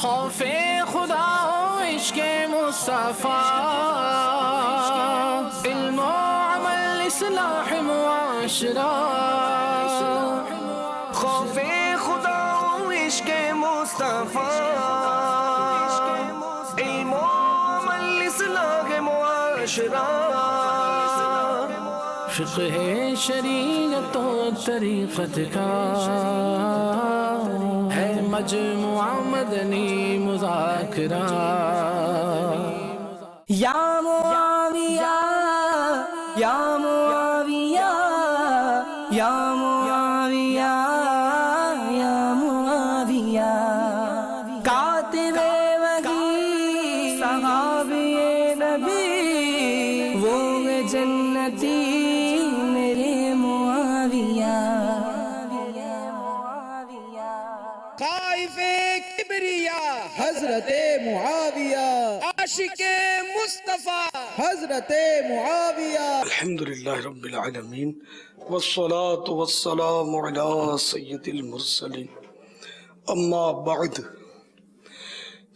خوف خدا و عشق مصطفیٰ، علم و عمل اصلاح معاشرہ. خوف خدا و عشق مصطفیٰ، علم و عمل اصلاح معاشرہ. فقہ شریعت و طریقت کا ہے مجموعہ مدنی مذاکرہ. یا معاویہ یا معاویہ یا معاویہ یا معاویہ، کاتب وحی صحابی نبی وہ جنتی میرے معاویہ. خائف کبریا حضرت معاویہ، عاشق مصطفیٰ حضرت معاویہ. الحمدللہ رب العالمین والصلاة والسلام علی سید المرسلین. اما بعد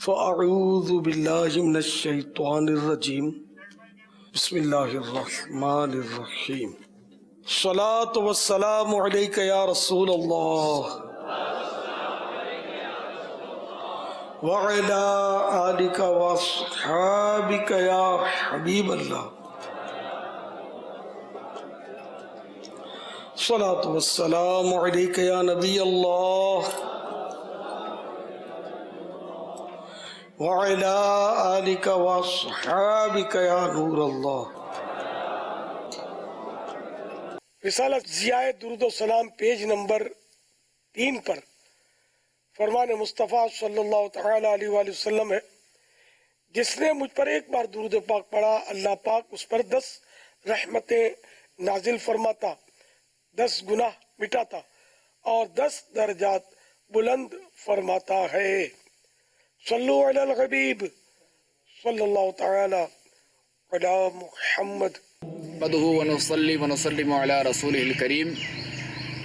فاعوذ باللہ من الشیطان الرجیم. بسم اللہ الرحمن الرحیم. الصلاة والسلام علیک یا رسول اللہ وعلى آلك وأصحابك يا حبيب الله. الصلاة والسلام عليك يا نبي الله وعلى آلك وأصحابك يا نور الله. رسالت ضیاء درود و سلام پیج نمبر 3 پر فرمان مصطفیٰ صلی اللہ تعالی علیہ وآلہ وسلم ہے، جس نے مجھ پر ایک بار درود پاک پڑھا، اللہ پاک اس پر 10 رحمتیں نازل فرماتا، 10 گناہ مٹاتا اور 10 درجات بلند فرماتا ہے. صلو علی الحبیب صلی اللہ تعالی علی محمد. نحمدہ ونصلی ونسلم علی رسولہ الکریم.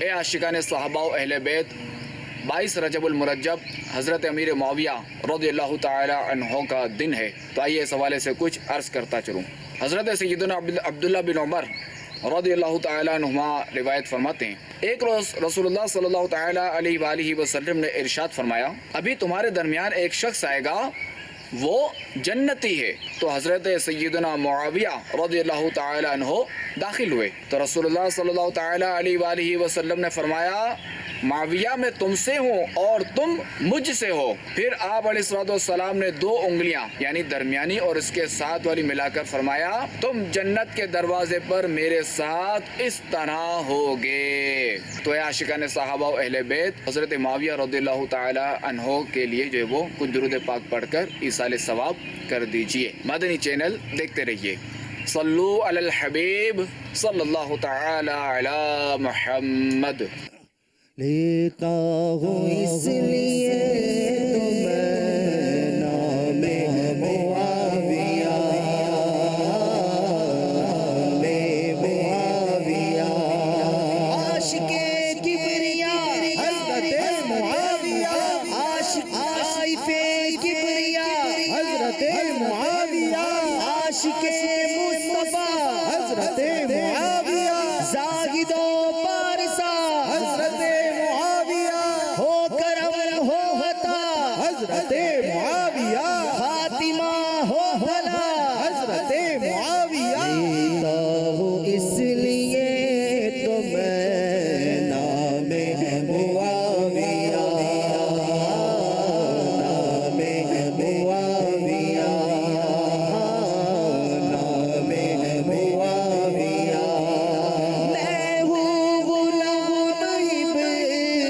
اے عاشقان صحابہ و اہل بیت، 22 رجب المرجب حضرت امیر معاویہ رضی اللہ تعالی عنہ کا دن ہے، تو آئیے اس حوالے سے کچھ عرض کرتا چلوں. حضرت سیدنا عبداللہ بن عمر رضی اللہ تعالی عنہما روایت فرماتے ہیں، ایک روز رسول اللہ صلی اللہ تعالی علیہ وآلہ وسلم نے ارشاد فرمایا، ابھی تمہارے درمیان ایک شخص آئے گا، وہ جنتی ہے. تو حضرت سیدنا معاویہ رضی اللہ تعالی عنہ داخل ہوئے تو رسول اللہ صلی اللہ تعالی علیہ وآلہ وسلم نے فرمایا، معاویہ میں تم سے ہوں اور تم مجھ سے ہو. پھر آپ علیہ السلام نے 2 انگلیاں یعنی درمیانی اور اس کے ساتھ والی ملا کر فرمایا، تم جنت کے دروازے پر میرے ساتھ اس طرح ہوگے. تو اے عاشقان صحابہ و اہل بیت، حضرت معاویہ رضی اللہ تعالی عنہ کے لیے جو ہے وہ کچھ درود پاک پڑھ کر ایصال ثواب کر دیجئے. مدنی چینل دیکھتے رہیے. صلو علی الحبیب صلی اللہ تعالی علی محمد. لیتا ہوں اس لیے تمہیں نام معاویہ، معاویہ عاشق کبریا حضرت معاویہ، عاشق کبریا حضرت معاویہ، عاشق مصطفیٰ حضرت معاویہ، زاہد و پارسا حضرت ہو کرم ہو عطا حضرت معاویہ، خاتمہ ہو بھلا حضرت معاویہ. لیتا ہوں اس لیے تمہیں نام معاویہ، نام معاویہ، نام معاویہ. میں ہوں غلام غلام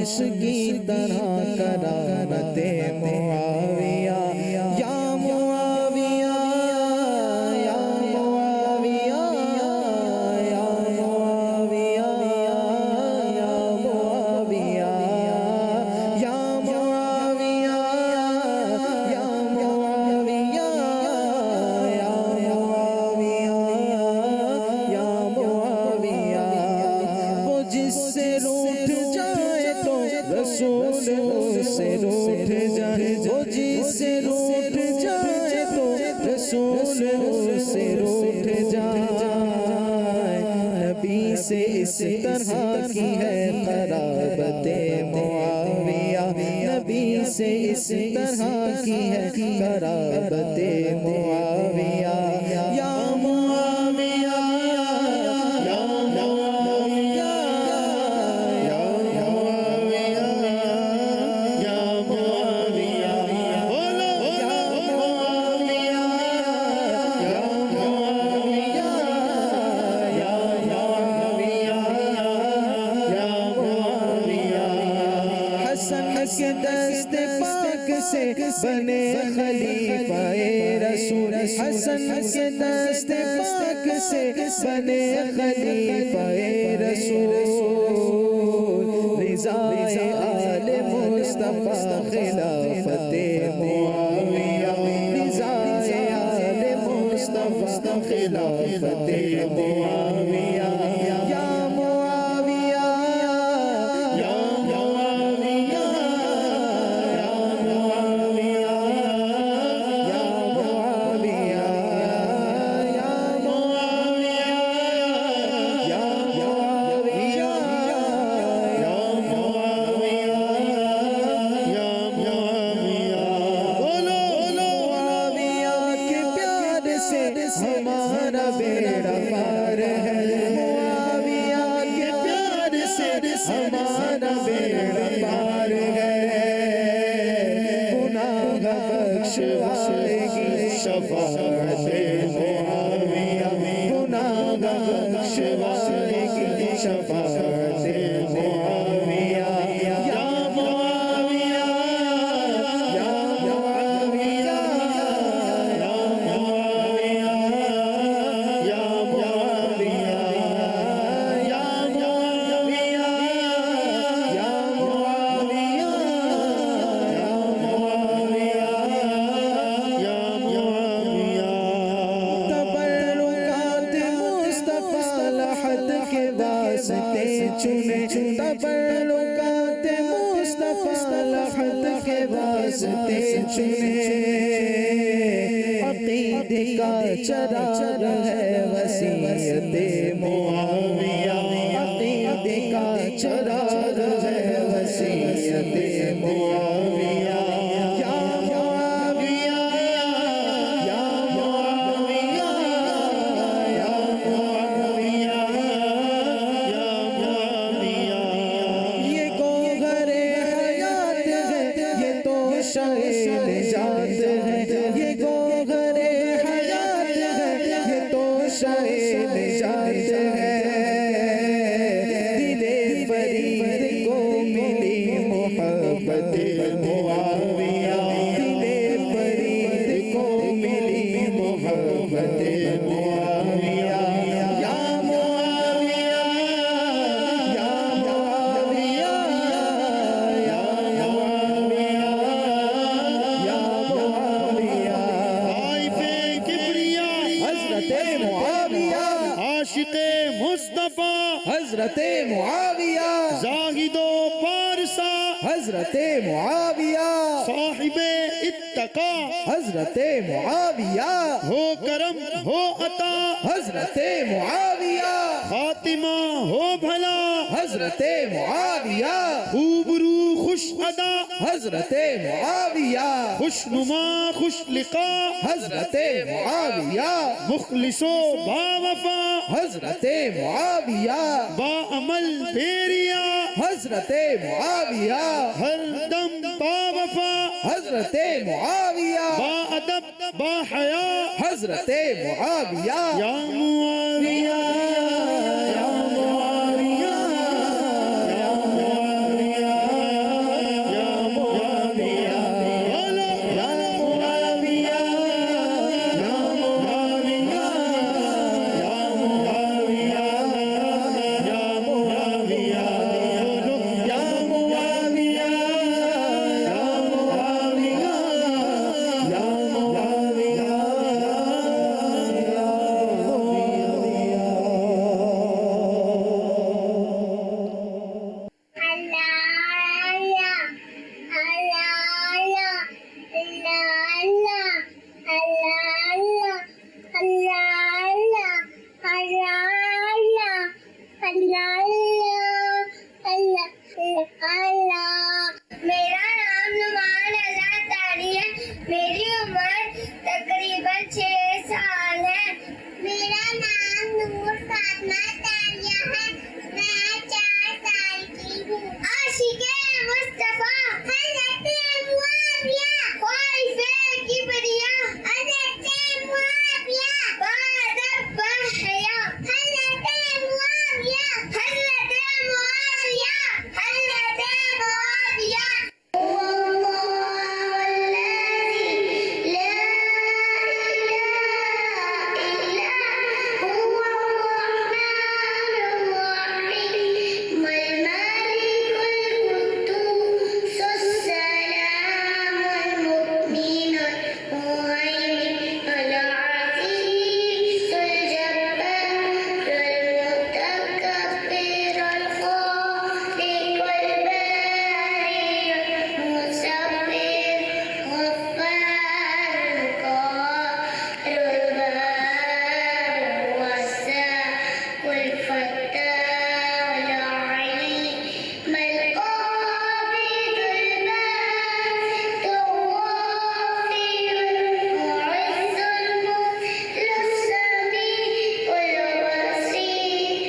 شمس کی طرح کرامت معاویہ یا معاویہ یا معاویہ یا معاویہ یا معاویہ یا معاویہ یا معاویہ یا معاویہ یا معاویہ وہ جس سے روٹھ جائے تو رسول اس سے روٹھ جائے وہ جس سے روٹھ جائے تو رسول اس سے روٹھ جائے نبی سے اس طرح کی ہے قرابت معاویہ نبی سے اس طرح کی ہے قرابت معاویہ یا معاویہ یا معاویہ یا معاویہ یا معاویہ بولو یا معاویہ یا معاویہ یا معاویہ یا معاویہ حسن کے دست پاک سے بنے خلیفہ رسول حسن کے دست پاک سے بنے خلیفہ رسول رضا آل مصطفیٰ خلافت معاویہ رضا آل مصطفیٰ خلافت معاویہ یا معاویہ یا معاویہ یا معاویہ یا معاویہ یا معاویہ یا معاویہ یا معاویہ یا معاویہ بولو معاویہ کے پیار سے ہمارا بیڑا پار ہے معاویہ کے پیار سے ہمارا بیڑا پار ہے گناہ بخشوائے گی شفاعت معاویہ گناہ بخشوائے گی شفاعت معاویہ یا معاویہ یا معاویہ یا معاویہ یا معاویہ یا معاویہ یا معاویہ یا معاویہ یا معاویہ تبرکات مصطفیٰ لحد کے واسطے چنے تبرکات مصطفیٰ لحد کے واسطے چنے عقیدے کا چراغ ہے وصیت معاویہ عقیدے کا چراغ ہے وصیت معاویہ یا معاویہ یا معاویہ یا معاویہ یا معاویہ یہ گوہر حیات ہے یہ تو شاہ نجات ہے یہ گوہر حیات ہے یہ تو شاہ نجات ہے دل فرید کو ملی محبت معاویہ دل فرید کو ملی محبت معاویہ یا معاویہ یا معاویہ یا معاویہ یا معاویہ طائف کبریا حضرت معاویہ عاشق مصطفیٰ حضرت معاویہ زاہد و پارسا حضرت معاویہ صاحب اتقا حضرت معاویہ ہو کرم ہو عطا حضرت معاویہ خاتمہ ہو بھلا حضرت معاویہ خوب رو خوش ادا حضرت معاویہ خوش نما خوش لقا حضرت معاویہ مخلص و با وفا حضرت معاویہ با عمل پیریا حضرت معاویہ ہر دم با وفا حضرت معاویہ با ادب با حیا حضرت معاویہ یا معاویہ یا معاویہ یا معاویہ الفتاح العليم القابض الباسط الغافر المعز المذل السميع البصير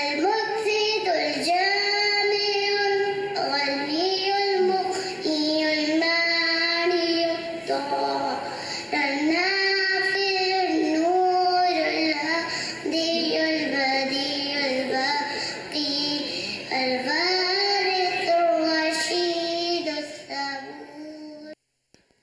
المقسط الجامع الغني المغني المانع الضار النافع النور الهادي البديع الباقي الوارث الرشيد الصبور.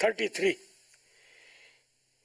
33।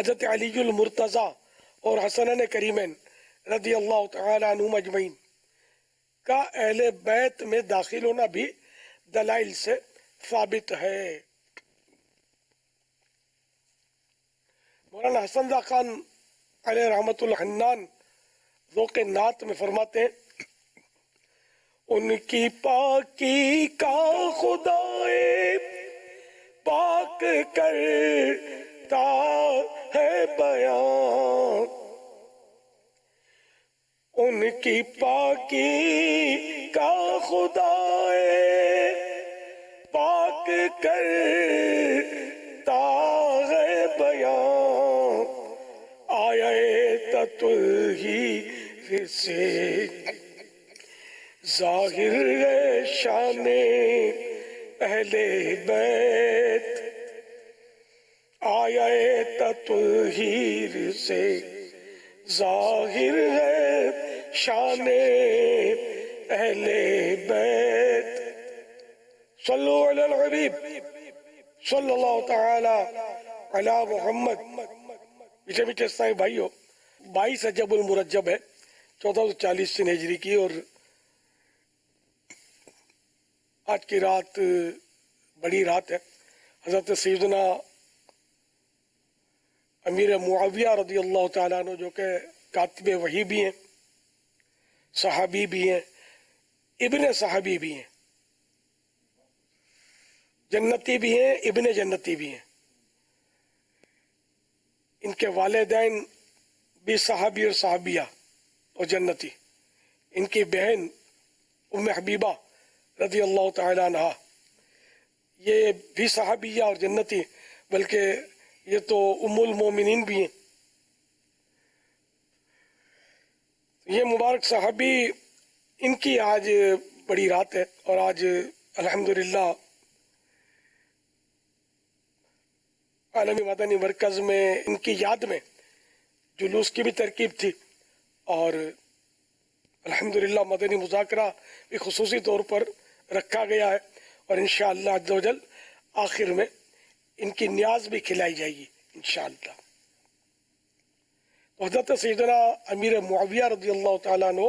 حضرت علی المرتضی اور حسنین کریمین رضی اللہ تعالی عنہم اجمعین کا اہل بیت میں داخل ہونا بھی دلائل سے ثابت ہے۔ مولانا حسن رضا خان علیہ رحمت الحنان ذوق نعت میں فرماتے ہیں ان کی پاکی کا خدائے پاک کرتا ہے بیان، ان کی پاکی کا خدائے پاک کرتا ہے بیان، آیا تطہیر سے ظاہر ہے شان اہل بیت، آیا تطہیر سے ظاہر ہے شان اہل بیت۔ صلو علی الحبیب صلی اللہ تعالی علی محمد۔ میٹھے میٹھے اسلامی بھائیو، 22 رجب المرجب ہے 1440 ہجری کی، اور آج کی رات بڑی رات ہے۔ حضرت سیدنا امیر معاویہ رضی اللہ تعالیٰ عنہ جو کہ کاتب وحی بھی ہیں، صحابی بھی ہیں، ابن صحابی بھی ہیں، جنتی بھی ہیں، ابن جنتی بھی ہیں، ان کے والدین بھی صحابی اور صحابیہ اور جنتی، ان کی بہن ام حبیبہ رضی اللہ تعالیٰ عنہ یہ بھی صحابیہ اور جنتی، بلکہ یہ تو ام المومنین بھی ہیں۔ یہ مبارک صحابی ان کی آج بڑی رات ہے، اور آج الحمدللہ عالمی مدنی مرکز میں ان کی یاد میں جلوس کی بھی ترکیب تھی، اور الحمدللہ مدنی مذاکرہ بھی خصوصی طور پر رکھا گیا ہے، اور انشاءاللہ عز و جل آخر میں ان کی نیاز بھی کھلائی جائے گی انشاءاللہ۔ تو حضرت سیدنا امیر معاویہ رضی اللہ تعالیٰ عنہ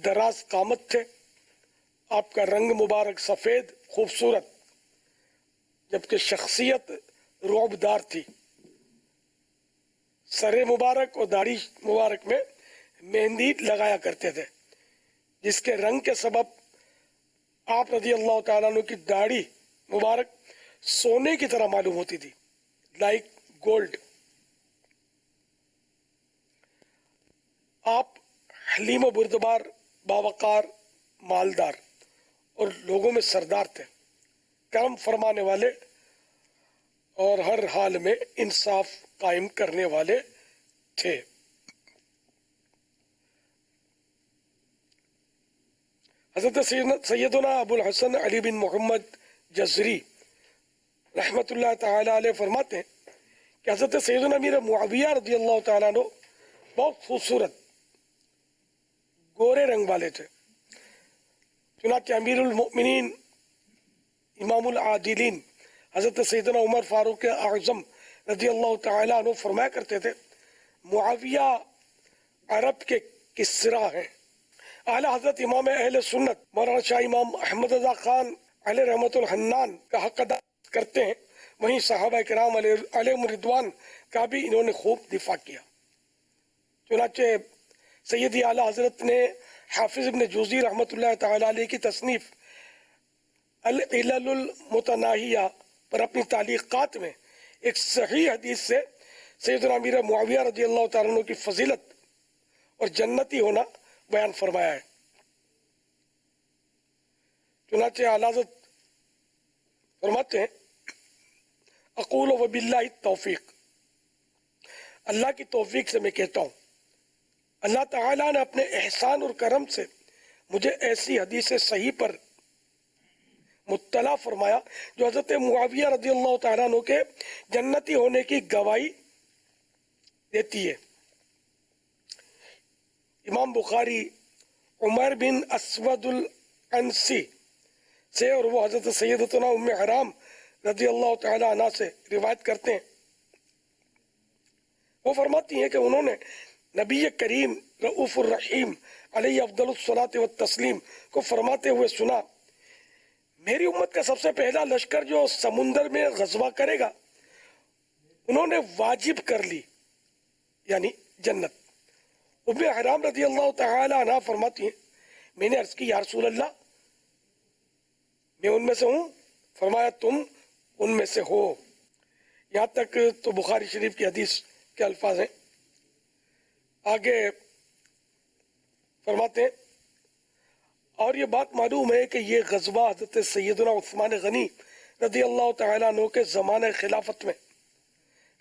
دراز قامت تھے، آپ کا رنگ مبارک سفید خوبصورت، جبکہ شخصیت رعبدار تھی۔ سر مبارک اور داڑھی مبارک میں مہندی لگایا کرتے تھے، جس کے رنگ کے سبب آپ رضی اللہ تعالیٰ عنہ کی داڑھی مبارک سونے کی طرح معلوم ہوتی تھی، لائک گولڈ۔ آپ حلیم و بردبار، باوقار، مالدار اور لوگوں میں سردار تھے، کرم فرمانے والے اور ہر حال میں انصاف قائم کرنے والے تھے۔ حضرت سیدنا ابو الحسن علی بن محمد جزری رحمت اللہ تعالی علیہ فرماتے ہیں کہ حضرت سیدنا امیر معاویہ رضی اللہ تعالیٰ عنہ بہت خوبصورت گورے رنگ والے تھے، چنانچہ امیر المؤمنین امام العادلین حضرت سیدنا عمر فاروق اعظم رضی اللہ تعالیٰ عنہ فرمایا کرتے تھے معاویہ عرب کے کسرا ہیں۔ اعلیٰ حضرت امام اہل سنت مولانا شاہ امام احمد رضا خان علیہ رحمت الحنان کا حق ادا کرتے ہیں، وہیں صحابہ کرام علیہم رضوان کا بھی انہوں نے خوب دفاع کیا۔ چنانچہ سیدی اعلیٰ حضرت نے حافظ ابن جوزی رحمت اللہ تعالیٰ علیہ کی تصنیف العلل المتناہیہ پر اپنی تعلیقات میں ایک صحیح حدیث سے سیدنا امیر معاویہ رضی اللہ تعالیٰ عنہ کی فضیلت اور جنتی ہونا بیان فرمایا ہے۔ چنانچہ اعلیٰ حضرت فرماتے ہیں اقول و باللہ التوفیق، اللہ کی توفیق سے میں کہتا ہوں، اللہ تعالیٰ نے اپنے احسان اور کرم سے مجھے ایسی حدیث صحیح پر مطلع فرمایا جو حضرت معاویہ رضی اللہ تعالیٰ عنہ کے جنتی ہونے کی گواہی دیتی ہے۔ امام بخاری عمر بن اسود العنسی سے اور وہ حضرت سیدتنا ام حرام رضی اللہ تعالیٰ عنہ سے روایت کرتے ہیں وہ فرماتی ہیں کہ انہوں نے نبی کریم رؤوف الرحیم علیہ افضل الصلاۃ والتسلیم کو فرماتے ہوئے سنا، میری امت کا سب سے پہلا لشکر جو سمندر میں غزوہ کرے گا انہوں نے واجب کر لی، یعنی جنت۔ ام حرام رضی اللہ تعالی عنہ فرماتی ہیں میں نے عرض کی یا رسول اللہ میں ان میں سے ہوں؟ فرمایا تم ان میں سے ہو۔ یہاں تک تو بخاری شریف کی حدیث کے الفاظ ہیں۔ آگے فرماتے ہیں اور یہ بات معلوم ہے کہ یہ غزوہ حضرت سیدنا عثمان غنی رضی اللہ تعالیٰ عنہ کے زمانہ خلافت میں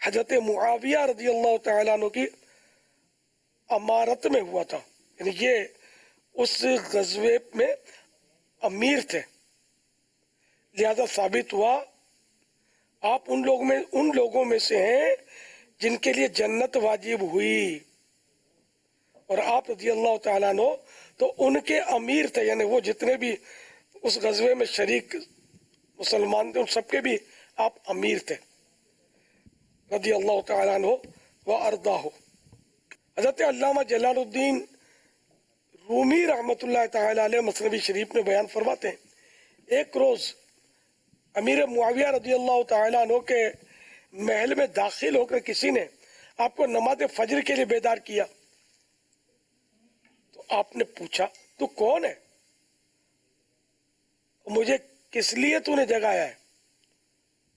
حضرت معاویہ رضی اللہ تعالیٰ عنہ کی امارت میں ہوا تھا، یعنی یہ اس غزوے میں امیر تھے، لہذا ثابت ہوا آپ ان لوگوں میں سے ہیں جن کے لیے جنت واجب ہوئی، اور آپ رضی اللہ تعالیٰ عنہ تو ان کے امیر تھے، یعنی وہ جتنے بھی اس غزوے میں شریک مسلمان تھے ان سب کے بھی آپ امیر تھے رضی اللہ تعالیٰ عنہ وارضاہ۔ حضرت علامہ جلال الدین رومی رحمۃ اللہ تعالیٰ علیہ مثنوی شریف میں بیان فرماتے ہیں ایک روز امیر معاویہ رضی اللہ تعالیٰ عنہ کے محل میں داخل ہو کر کسی نے آپ کو نماز فجر کے لیے بیدار کیا، تو آپ نے پوچھا تو کون ہے، مجھے کس لیے تو نے جگایا ہے؟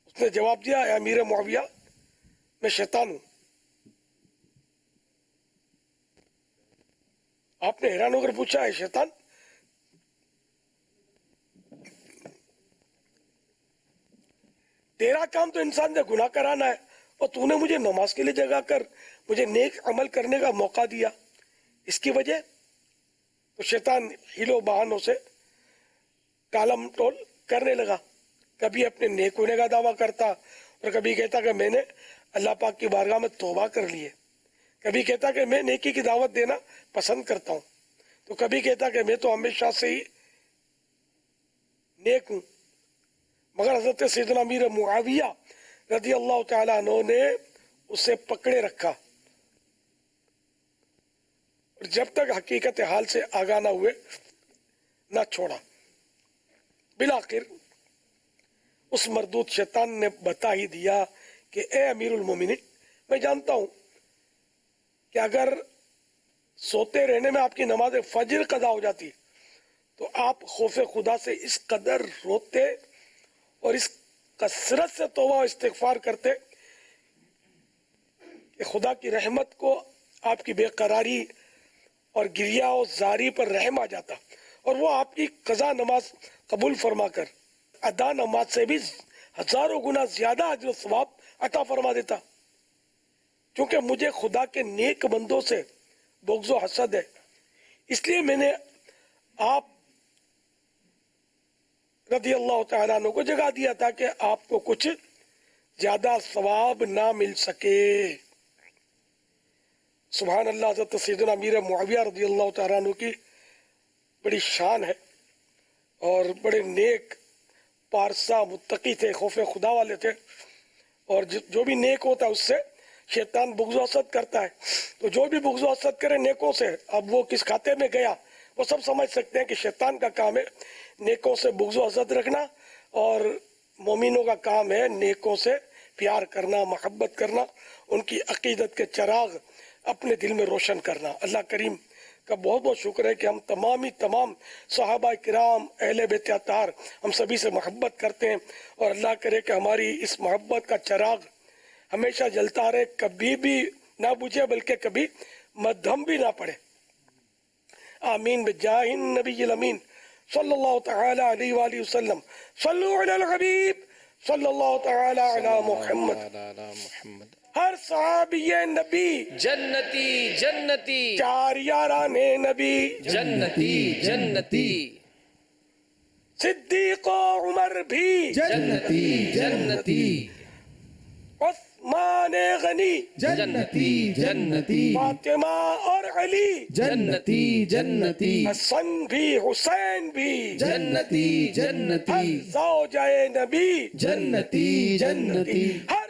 اس نے جواب دیا اے امیر معاویہ میں شیطان ہوں۔ آپ نے حیران ہو کر پوچھا ہے شیطان؟ تیرا کام تو انسان سے گناہ کرانا ہے اور تو نے مجھے نماز کے لیے جگا کر مجھے نیک عمل کرنے کا موقع دیا، اس کی وجہ؟ تو شیطان ہیلو بہانوں سے ٹالم ٹول کرنے لگا، کبھی اپنے نیک ہونے کا دعویٰ کرتا اور کبھی کہتا کہ میں نے اللہ پاک کی بارگاہ میں توبہ کر لی ہے، کبھی کہتا کہ میں نیکی کی دعوت دینا پسند کرتا ہوں، تو کبھی کہتا کہ میں تو ہمیشہ سے ہی نیک ہوں۔ مگر حضرت سیدنا امیر معاویہ رضی اللہ تعالیٰ عنہ نے اسے پکڑے رکھا اور جب تک حقیقت حال سے آگاہ نہ ہوئے نہ چھوڑا۔ بالآخر اس مردود شیطان نے بتا ہی دیا کہ اے امیر المومنین میں جانتا ہوں کہ اگر سوتے رہنے میں آپ کی نماز فجر قضا ہو جاتی تو آپ خوف خدا سے اس قدر روتے اور اس کثرت سے توبہ و استغفار کرتے کہ خدا کی رحمت کو آپ کی بے قراری اور گریا و زاری پر رحم آ جاتا اور وہ آپ کی قضا نماز قبول فرما کر ادا نماز سے بھی ہزاروں گنا زیادہ اجر و ثواب عطا فرما دیتا۔ کیونکہ مجھے خدا کے نیک بندوں سے بغض و حسد ہے، اس لیے میں نے آپ رضی اللہ تعالیٰ عنہ کو جگا دیا تھا کہ آپ کو کچھ زیادہ ثواب نہ مل سکے۔ سبحان اللہ، حضرت سیدنا امیر معاویہ رضی اللہ تعالیٰ عنہ کی بڑی شان ہے اور بڑے نیک پارسا متقی تھے، خوف خدا والے تھے، اور جو بھی نیک ہوتا ہے اس سے شیطان بغض و حسد کرتا ہے، تو جو بھی بغض و حسد کرے نیکوں سے، اب وہ کس کھاتے میں گیا وہ سب سمجھ سکتے ہیں کہ شیطان کا کام ہے نیکوں سے بغض و حسد رکھنا، اور مومنوں کا کام ہے نیکوں سے پیار کرنا، محبت کرنا، ان کی عقیدت کے چراغ اپنے دل میں روشن کرنا۔ اللہ کریم کا بہت بہت شکر ہے کہ ہم تمام صحابہ کرام اہل بیت اطہار ہم سبھی سے محبت کرتے ہیں، اور اللہ کرے کہ ہماری اس محبت کا چراغ ہمیشہ جلتا رہے، کبھی بھی نہ بجھے بلکہ کبھی مدھم بھی نہ پڑے۔ آمین بجاہ النبی الامین صلی اللہ تعالی علیہ وآلہ وسلم۔ صلو علی الحبیب صلی اللہ تعالی علی محمد۔ ہر صحابی نبی جنتی جنتی چار یاران نبی جنتی جنتی صدیق و عمر بھی جنتی جنتی عثمان غنی جنتی جنتی فاطمہ اور علی جنتی جنتی حسن بھی حسین بھی جنتی جنتی ہر زوجہ نبی جنتی جنتی ہر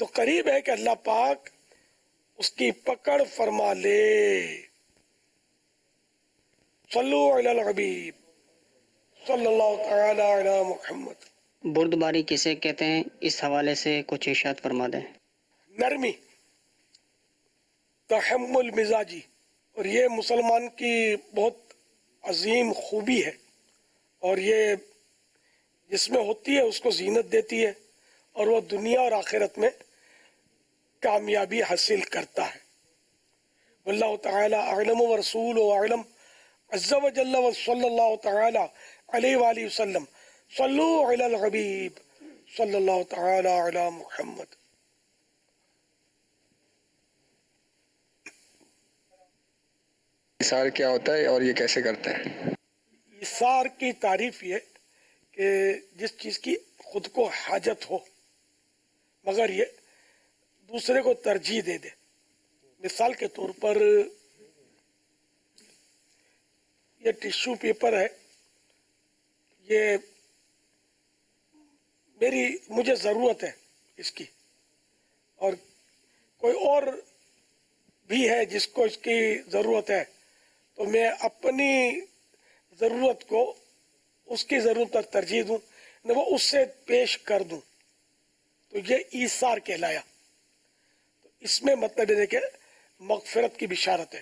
تو قریب ہے کہ اللہ پاک اس کی پکڑ فرما لے. صلو علی الحبیب صلی اللہ تعالی علی محمد. بردباری کسے کہتے ہیں، اس حوالے سے کچھ ارشاد فرما دیں. نرمی، تحمل مزاجی، اور یہ مسلمان کی بہت عظیم خوبی ہے، اور یہ جس میں ہوتی ہے اس کو زینت دیتی ہے، اور وہ دنیا اور آخرت میں کامیابی حاصل کرتا ہے. واللہ تعالی اعلم ورسولہ اعلم عز وجل وصلی اللہ تعالی علیہ وآلہ وسلم. صلو علی الحبیب صلی اللہ تعالی علی محمد. ایثار کیا ہوتا ہے اور یہ کیسے کرتے ہیں؟ ایثار کی تعریف یہ کہ جس چیز کی خود کو حاجت ہو مگر یہ دوسرے کو ترجیح دے دے. مثال کے طور پر یہ ٹیشو پیپر ہے، یہ مجھے ضرورت ہے اس کی، اور کوئی اور بھی ہے جس کو اس کی ضرورت ہے، تو میں اپنی ضرورت کو اس کی ضرورت پر ترجیح دوں نہ وہ اس سے پیش کر دوں، تو یہ ایثار کہلایا. تو اس میں مطلب ہے کہ مغفرت کی بشارت ہے.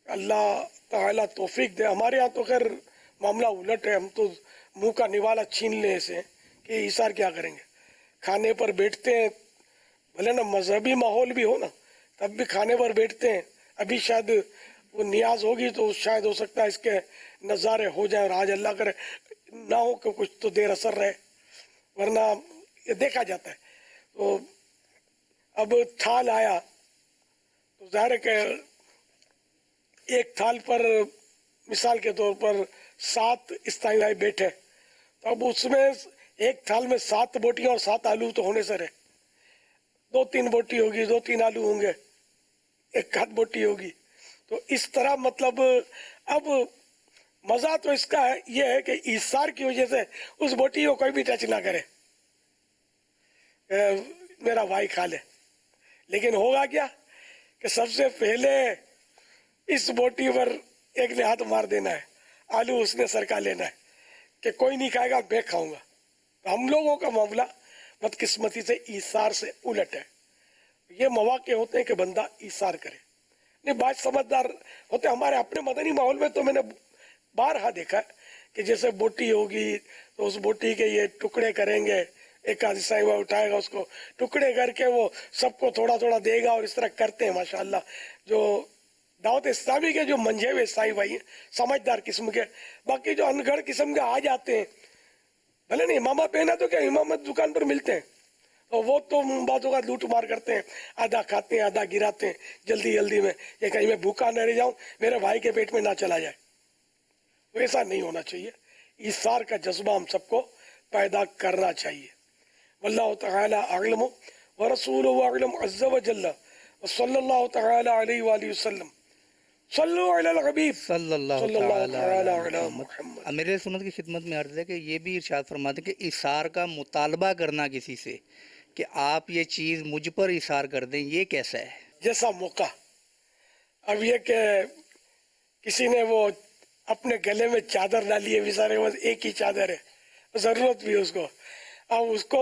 اللہ تعالیٰ توفیق دے. ہمارے ہاں تو خیر معاملہ الٹ ہے، ہم تو منہ کا نوالا چھین لے سے کہ ایثار کیا کریں گے. کھانے پر بیٹھتے ہیں، بھلے نا مذہبی ماحول بھی ہو نا، تب بھی کھانے پر بیٹھتے ہیں. ابھی شاید وہ نیاز ہوگی تو شاید ہو سکتا ہے اس کے نظارے ہو جائیں، اور آج اللہ کرے نہ ہو کہ کچھ تو دیر اثر رہے، ورنہ یہ دیکھا جاتا ہے. تو اب تھال آیا تو ظاہر ہے کہ ایک تھال پر مثال کے طور پر 7 استعمال بیٹھے، تو اب اس میں ایک تھال میں 7 بوٹیاں اور 7 آلو تو ہونے سے رہے. 2-3 بوٹی ہوگی، 2-3 آلو ہوں گے، 1 آدھ بوٹی ہوگی. تو اس طرح مطلب اب مزہ تو اس کا ہے یہ ہے کہ ایثار کی وجہ سے اس بوٹی کو کوئی بھی ٹچ نہ کرے، میرا بھائی کھا لے. لیکن ہوگا کیا کہ سب سے پہلے اس بوٹی پر ایک نے ہاتھ مار دینا ہے، آلو اس نے سرکا لینا ہے کہ کوئی نہیں کھائے گا میں کھاؤں گا. ہم لوگوں کا معاملہ بدقسمتی سے ایثار سے الٹ ہے. یہ مواقع ہوتے ہیں کہ بندہ ایثار کرے. نہیں، بات سمجھدار ہوتے. ہمارے اپنے مدنی ماحول میں تو میں نے بارہا دیکھا کہ جیسے بوٹی ہوگی تو اس بوٹی کے یہ ٹکڑے کریں گے، ایک آدھ عیسائی وہ اٹھائے گا، اس کو ٹکڑے کر کے وہ سب کو تھوڑا تھوڑا دے گا، اور اس طرح کرتے ہیں. ماشاءاللہ جو دعوت اسلامی کے جو منجھے ہوئے عیسائی بھائی ہیں، سمجھدار قسم کے، باقی جو انگڑ قسم کے آ جاتے ہیں، بھلے نہیں امامہ پہنا تو کیا امامت دکان پر ملتے ہیں، اور وہ تو بعض اوقات لوٹ مار کرتے ہیں، آدھا کھاتے ہیں آدھا گراتے ہیں جلدی جلدی میں، یہ کہیں میں بھوکا نہ رہ جاؤں، میرے بھائی کے پیٹ میں نہ چلا جائے. تو ایسا نہیں ہونا چاہیے. ایثار کا جذبہ ہم سب کو پیدا کرنا چاہیے. واللہ تعالی اعلم ورسولہ اعلم عز وجل وصلی اللہ تعالی علیہ وآلہ وسلم. صلو علی الحبیب صلی اللہ تعالی علی علیہ محمد. امیر سنت کی خدمت میں عرض ہے کہ یہ بھی ارشاد فرماتے کہ ایثار کا مطالبہ کرنا کسی سے کہ آپ یہ چیز مجھ پر ایثار کر دیں، یہ کیسا ہے؟ جیسا موقع. اب یہ کہ کسی نے وہ اپنے گلے میں چادر ڈالی ہے، بیچارے بس ایک ہی چادر ہے، ضرورت بھی ہے اس کو، اب اس کو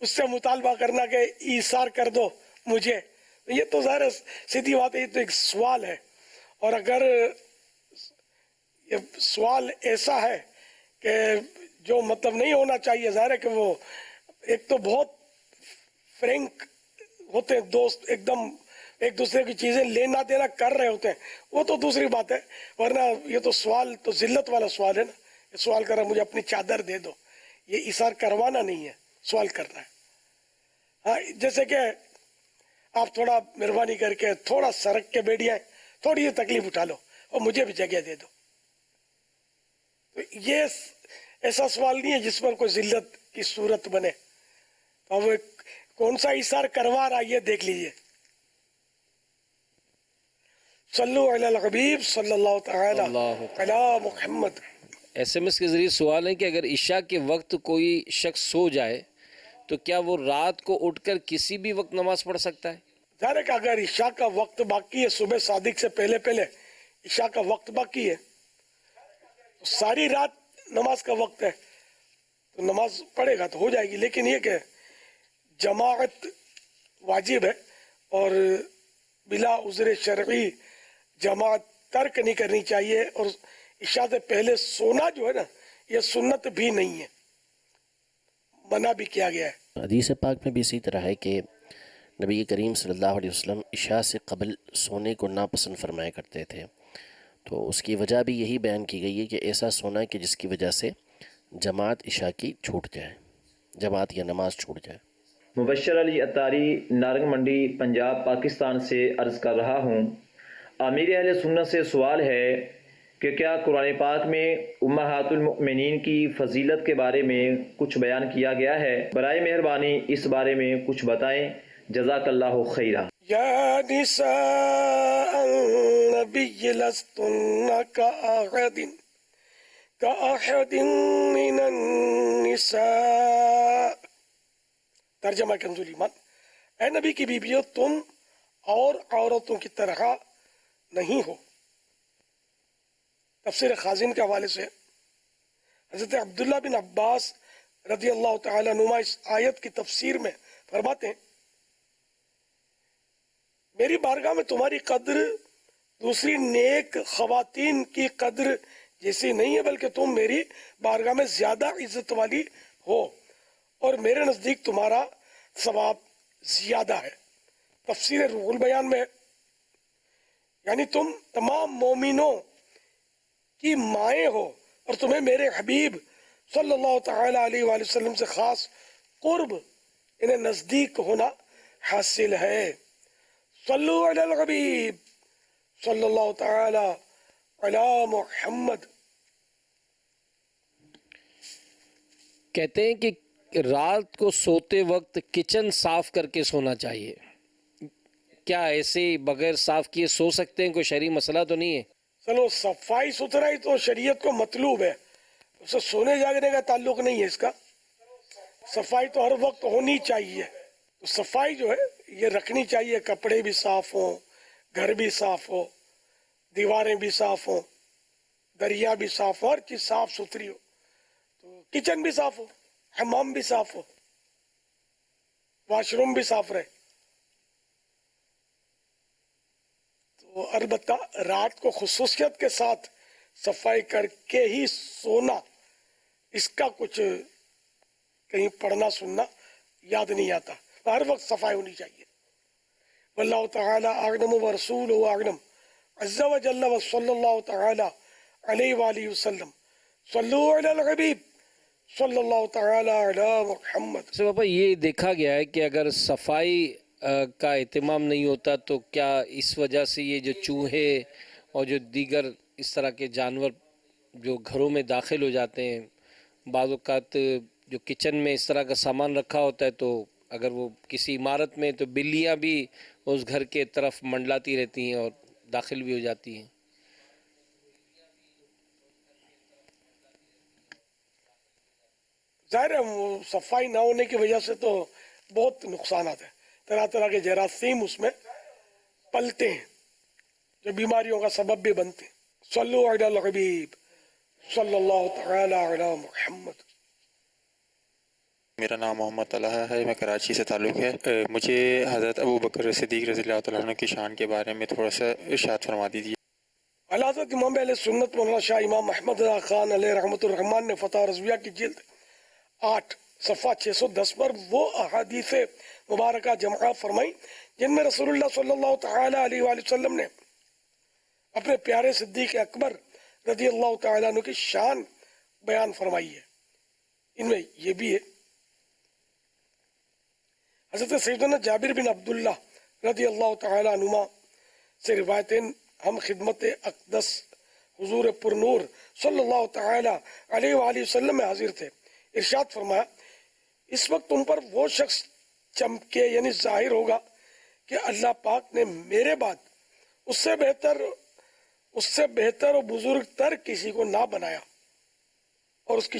اس سے مطالبہ کرنا کہ ایثار کر دو مجھے، یہ تو ظاہر سیدھی بات ہے، یہ تو ایک سوال ہے. اور اگر یہ سوال ایسا ہے کہ جو مطلب نہیں ہونا چاہیے، ظاہر ہے کہ وہ ایک تو بہت فرینک ہوتے ہیں دوست، ایک دم ایک دوسرے کی چیزیں لینا دینا کر رہے ہوتے ہیں، وہ تو دوسری بات ہے. ورنہ یہ تو سوال تو ذلت والا سوال ہے نا، یہ سوال کر رہا مجھے اپنی چادر دے دو، یہ ایثار کروانا نہیں ہے، سوال کرنا ہے. ہاں، جیسے کہ آپ تھوڑا مہربانی کر کے تھوڑا سرک کے بیٹھ جائیں، تھوڑی یہ تکلیف اٹھا لو اور مجھے بھی جگہ دے دو. تو یہ ایسا سوال نہیں ہے جس پر کوئی ذلت کی صورت بنے. تو وہ کون سا ایثار کروا رہا یہ دیکھ لیجئے. صلو علی الحبیب صلی اللہ تعالی علی محمد. SMS کے ذریعے سوال ہے کہ اگر عشاء کے وقت کوئی شخص سو جائے تو کیا وہ رات کو اٹھ کر کسی بھی وقت نماز پڑھ سکتا ہے؟ ظاہر ہے کہ اگر عشاء کا وقت باقی ہے، صبح صادق سے پہلے پہلے عشاء کا وقت باقی ہے، تو ساری رات نماز کا وقت ہے تو نماز پڑھے گا تو ہو جائے گی. لیکن یہ کہ جماعت واجب ہے اور بلا عذر شرعی جماعت ترک نہیں کرنی چاہیے. اور عشاء سے پہلے سونا جو ہے نا یہ سنت بھی نہیں ہے، منع بھی کیا گیا ہے. حدیث پاک میں بھی اسی طرح ہے کہ نبی کریم صلی اللہ علیہ وسلم عشاء سے قبل سونے کو ناپسند فرمایا کرتے تھے. تو اس کی وجہ بھی یہی بیان کی گئی ہے کہ ایسا سونا کہ جس کی وجہ سے جماعت عشاء کی چھوٹ جائے، جماعت یا نماز چھوٹ جائے. مبشر علی اتاری، نارنگ منڈی، پنجاب، پاکستان سے عرض کر رہا ہوں. امیر اہل سنت سے سوال ہے کہ کیا قرآن پاک میں امہات المؤمنین کی فضیلت کے بارے میں کچھ بیان کیا گیا ہے؟ برائے مہربانی اس بارے میں کچھ بتائیں، جزاک اللہ خیرہ. یا نساء النبی لستن کأحد من النساء. ترجمہ کنزول ایمان: اے نبی کی بیویوں، تم اور عورتوں کی طرح نہیں ہو. تفسیر خازن کے حوالے سے حضرت عبداللہ بن عباس رضی اللہ تعالیٰ عنہما اس آیت کی تفسیر میں فرماتے ہیں، میری بارگاہ میں تمہاری قدر دوسری نیک خواتین کی قدر جیسی نہیں ہے، بلکہ تم میری بارگاہ میں زیادہ عزت والی ہو اور میرے نزدیک تمہارا ثواب زیادہ ہے. تفسیر روح البیان میں یعنی تم تمام مومنوں کی مائیں ہو اور تمہیں میرے حبیب صلی اللہ تعالی علیہ وآلہ وسلم سے خاص قرب انہیں نزدیک ہونا حاصل ہے. صلو علی الحبیب صلی اللہ تعالی علی محمد. کہتے ہیں کہ رات کو سوتے وقت کچن صاف کر کے سونا چاہیے. کیا ایسے بغیر صاف کیے سو سکتے ہیں؟ کوئی شرعی مسئلہ تو نہیں ہے؟ چلو صفائی ستھرائی تو شریعت کو مطلوب ہے، اس سے سونے جاگنے کا تعلق نہیں ہے. اس کا صفائی تو ہر وقت ہونی چاہیے. تو صفائی جو ہے یہ رکھنی چاہیے، کپڑے بھی صاف ہوں، گھر بھی صاف ہو، دیواریں بھی صاف ہوں، دریا بھی صاف ہو، ہر چیز صاف ستھری ہو. تو کچن بھی صاف ہو، حمام بھی صاف ہو، واش روم بھی صاف رہے. تو البتہ رات کو خصوصیت کے ساتھ صفائی کر کے ہی سونا، اس کا کچھ کہیں پڑھنا سننا یاد نہیں آتا. ہر وقت صفائی ہونی چاہیے. واللہ تعالی اعلم ورسولہ اعلم عز وجل وصلی اللہ تعالی علیہ وآلہ وسلم. صلو علی الحبیب صلی اللہ تعالی علی محمد. سے پاپا یہ دیکھا گیا ہے کہ اگر صفائی کا اہتمام نہیں ہوتا تو کیا اس وجہ سے یہ جو چوہے اور جو دیگر اس طرح کے جانور جو گھروں میں داخل ہو جاتے ہیں، بعض اوقات جو کچن میں اس طرح کا سامان رکھا ہوتا ہے تو اگر وہ کسی عمارت میں تو بلیاں بھی اس گھر کے طرف منڈلاتی رہتی ہیں اور داخل بھی ہو جاتی ہیں. ظاہر ہے وہ صفائی نہ ہونے کی وجہ سے تو بہت نقصانات ہیں. طرح طرح کے جراثیم اس میں پلتے ہیں جو بیماریوں کا سبب بھی بنتے ہیں. صلو علی الحبیب صلی اللہ تعالی علی محمد. میرا نام محمد طلحہ ہے، میں کراچی سے تعلق ہے. مجھے حضرت ابو بکر صدیق رضی اللہ تعالیٰ عنہ کی شان کے بارے میں تھوڑا سا ارشاد فرما دیجیے. اعلیٰ حضرت امام اہل سنت مولانا شاہ امام احمد رضا خان علیہ رحمۃ الرحمن نے فتح رضویہ کی جلد 8 صفحہ 610 پر وہ احادیث مبارکہ جمع فرمائی جن میں رسول اللہ صلی اللہ تعالی علیہ وآلہ وسلم نے اپنے پیارے صدیق اکبر رضی اللہ تعالیٰ عنہ کی شان بیان فرمائی ہے. ان میں یہ بھی ہے حضرت سیدنا جابر بن عبداللہ رضی اللہ تعالیٰ عنہما سے روایتیں ہم خدمت اقدس حضور پرنور صلی اللہ تعالی علیہ وآلہ وسلم میں حاضر تھے. ارشاد فرمایا، اس وقت تم پر وہ شخص چمکے یعنی ظاہر ہوگا کہ اللہ پاک نے میرے بعد اس سے بہتر اور بزرگ تر کسی کو نہ بنایا، اور اس کی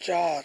4,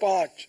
5,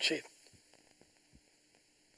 6,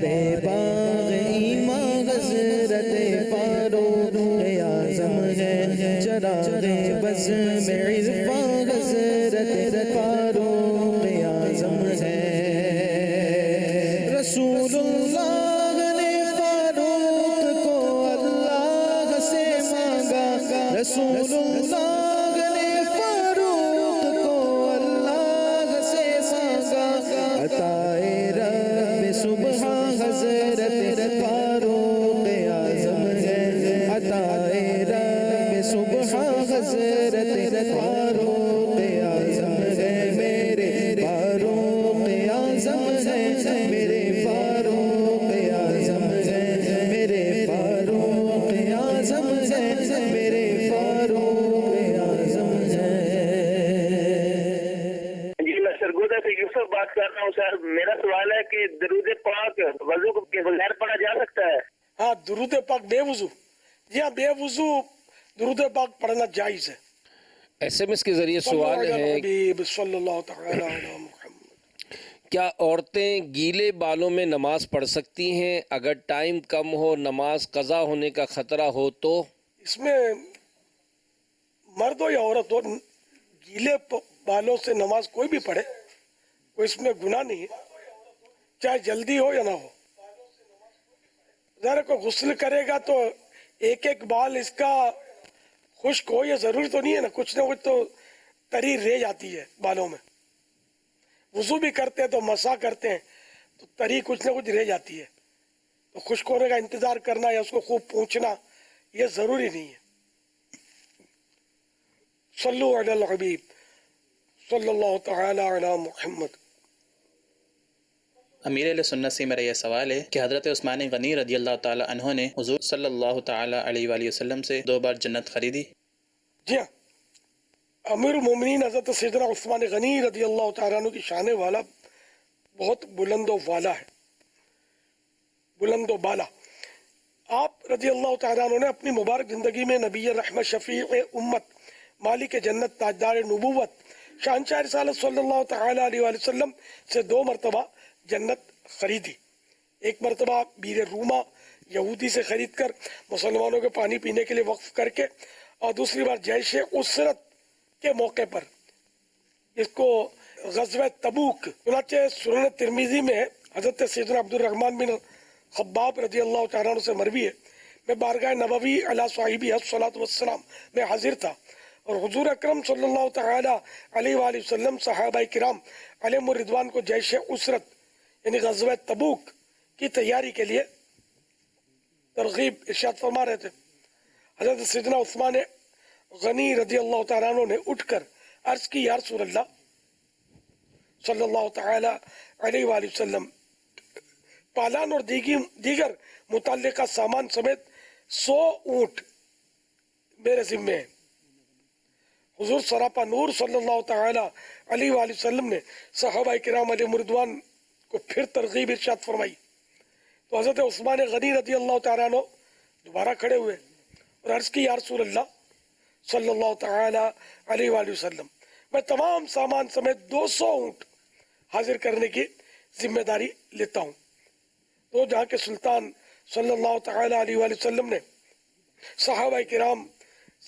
بہارے باغ ایمان حضرت فاروق اعظم ہے، چراغ بز میں عرفان حضرت فاروق اعظم ہے۔ رسول اللہ نے فاروق کو اللہ سے مانگا، رسول اللہ نے فاروق کو اللہ سے مانگا، عطائے رب سبحان حضرت فاروق اعظم ہے، عطائے رب سبحان حضرت فاروق اعظم ہے، میرے فاروق اعظم ہے، میرے فاروق اعظم ہے، میرے فاروق اعظم ہے، میرے فاروق اعظم ہے۔ جی میں سرگودا سے یوسف بات کر رہا ہوں سر، میرا سوال ہے کہ درود پاک وضو کے بغیر پڑھا جا سکتا ہے؟ ہاں، درود پاک بے وضو، جی ہاں بے وضو درود پاک پڑھنا جائز ہے۔ ایس ایم ایس کے ذریعے سوال ہے، حبیب صلی اللہ تعالی علی محمد، کیا عورتیں گیلے بالوں میں نماز پڑھ سکتی ہیں؟ اگر ٹائم کم ہو، نماز قضا ہونے کا خطرہ ہو تو؟ اس میں مرد ہو یا عورت ہو، گیلے بالوں سے نماز کوئی بھی پڑھے، کوئی اس میں گناہ نہیں ہے، چاہے جلدی ہو یا نہ ہو۔ ذرا کوئی غسل کرے گا تو ایک ایک بال اس کا خشک ہو، یہ ضروری تو نہیں ہے نا، کچھ نہ کچھ تو تری رہ جاتی ہے بالوں میں۔ وضو بھی کرتے ہیں تو مسح کرتے ہیں تو تری کچھ نہ کچھ رہ جاتی ہے، تو خشک ہونے کا انتظار کرنا یا اس کو خوب پونچھنا یہ ضروری نہیں ہے۔ صلو علی الحبیب صلی اللہ تعالی علی محمد۔ امیر اہل سنت سے میرا یہ سوال ہے کہ حضرت عثمان غنی رضی اللہ تعالی عنہ نے حضور صلی اللہ تعالی علیہ وآلہ وسلم سے 2 بار جنت خریدی؟ جی ہاں، امیر المومنین حضرت سیدنا عثمان غنی رضی اللہ تعالیٰ عنہ کی شان والا بہت بلند و والا ہے، بلند و بالا۔ آپ رضی اللہ تعالیٰ عنہ نے اپنی مبارک زندگی میں نبی رحمت، شفیع امت، مالک جنت، تاجدار نبوت، شہنشاہ رسالت صلی اللہ تعالیٰ علیہ وآلہ وسلم سے 2 مرتبہ جنت خریدی۔ ایک مرتبہ بیر روما یہودی سے خرید کر مسلمانوں کے پانی پینے کے لیے وقف کر کے، اور دوسری بار جیش اسرت کے موقع پر، اس کو غزوہ تبوک، چنانچہ سنن ترمذی میں حضرت سیدنا عبد الرحمن بن خباب رضی اللہ تعالیٰ عنہ سے مروی ہے، میں بارگاہ نبوی علی صاحبی الصلاۃ والسلام میں حاضر تھا، اور حضور اکرم صلی اللہ تعالی علیہ وآلہ وسلم صحابہ کرام علیہم الرضوان کو جیش اسرت یعنی غزوہ تبوک کی تیاری کے لیے ترغیب ارشاد فرما رہے تھے۔ حضرت سیدنا عثمان غنی رضی اللہ تعالیٰ عنہ نے اٹھ کر عرض کی، یا رسول اللہ صلی اللہ تعالی علیہ وآلہ وسلم، پالان اور دیگر متعلقہ سامان سمیت 100 اونٹ میرے ذمے ہیں۔ حضور سراپا نور صلی اللہ تعالی علیہ وآلہ وسلم نے صحابہ کرام علیہ رضوان کو پھر ترغیب ارشاد فرمائی، تو حضرت عثمان غنی رضی اللہ تعالیٰ عنہ دوبارہ کھڑے ہوئے اور عرض کی، یا رسول اللہ صلی اللہ تعالی علیہ وآلہ وسلم، میں تمام سامان سمیت 200 اونٹ حاضر کرنے کی ذمہ داری لیتا ہوں۔ تو جہاں کے سلطان صلی اللہ تعالی علیہ وآلہ وسلم نے صحابہ کرام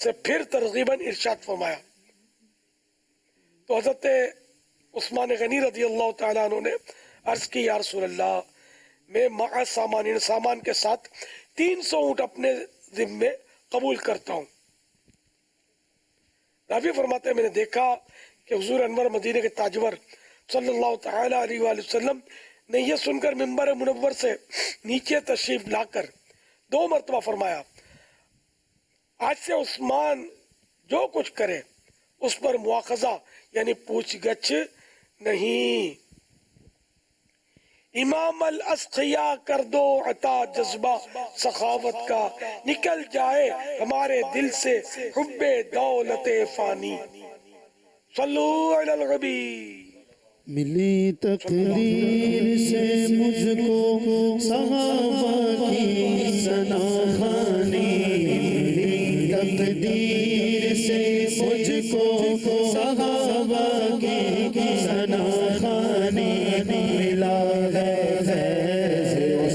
سے پھر ترغیباً ارشاد فرمایا، تو حضرت عثمان غنی رضی اللہ تعالیٰ عنہ نے عرض کی، یا رسول اللہ، میں مع سامان کے ساتھ 300 اونٹ اپنے ذمے قبول کرتا ہوں۔ راوی فرماتے ہیں، میں نے دیکھا کہ حضور انور مدینہ کے تاجور صلی اللہ تعالی علیہ وآلہ وسلم نے یہ سن کر منبر منور سے نیچے تشریف لا کر 2 مرتبہ فرمایا، آج سے عثمان جو کچھ کرے اس پر مواخذہ یعنی پوچھ گچھ نہیں۔ امام الاسقیاء کر دو عطا جذبہ سخاوت کا، نکل جائے ہمارے دل سے حب دولت فانی۔ صلو علی الغبی۔ ملی تقدیر سے مجھ کو صحابہ کی ثنا خوانی، ملی تقدیر سے مجھ کو صحابہ کی ثنا خوانی، ملا ہے فیض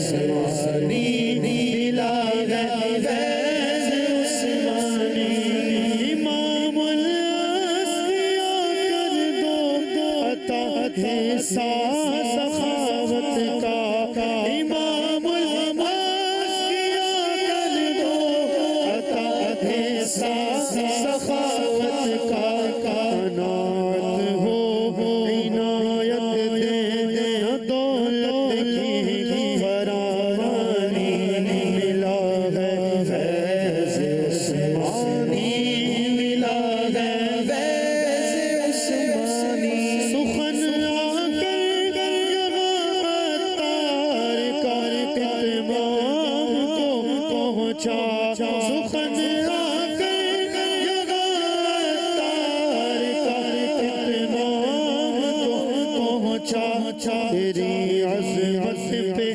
تیری عظمت پہ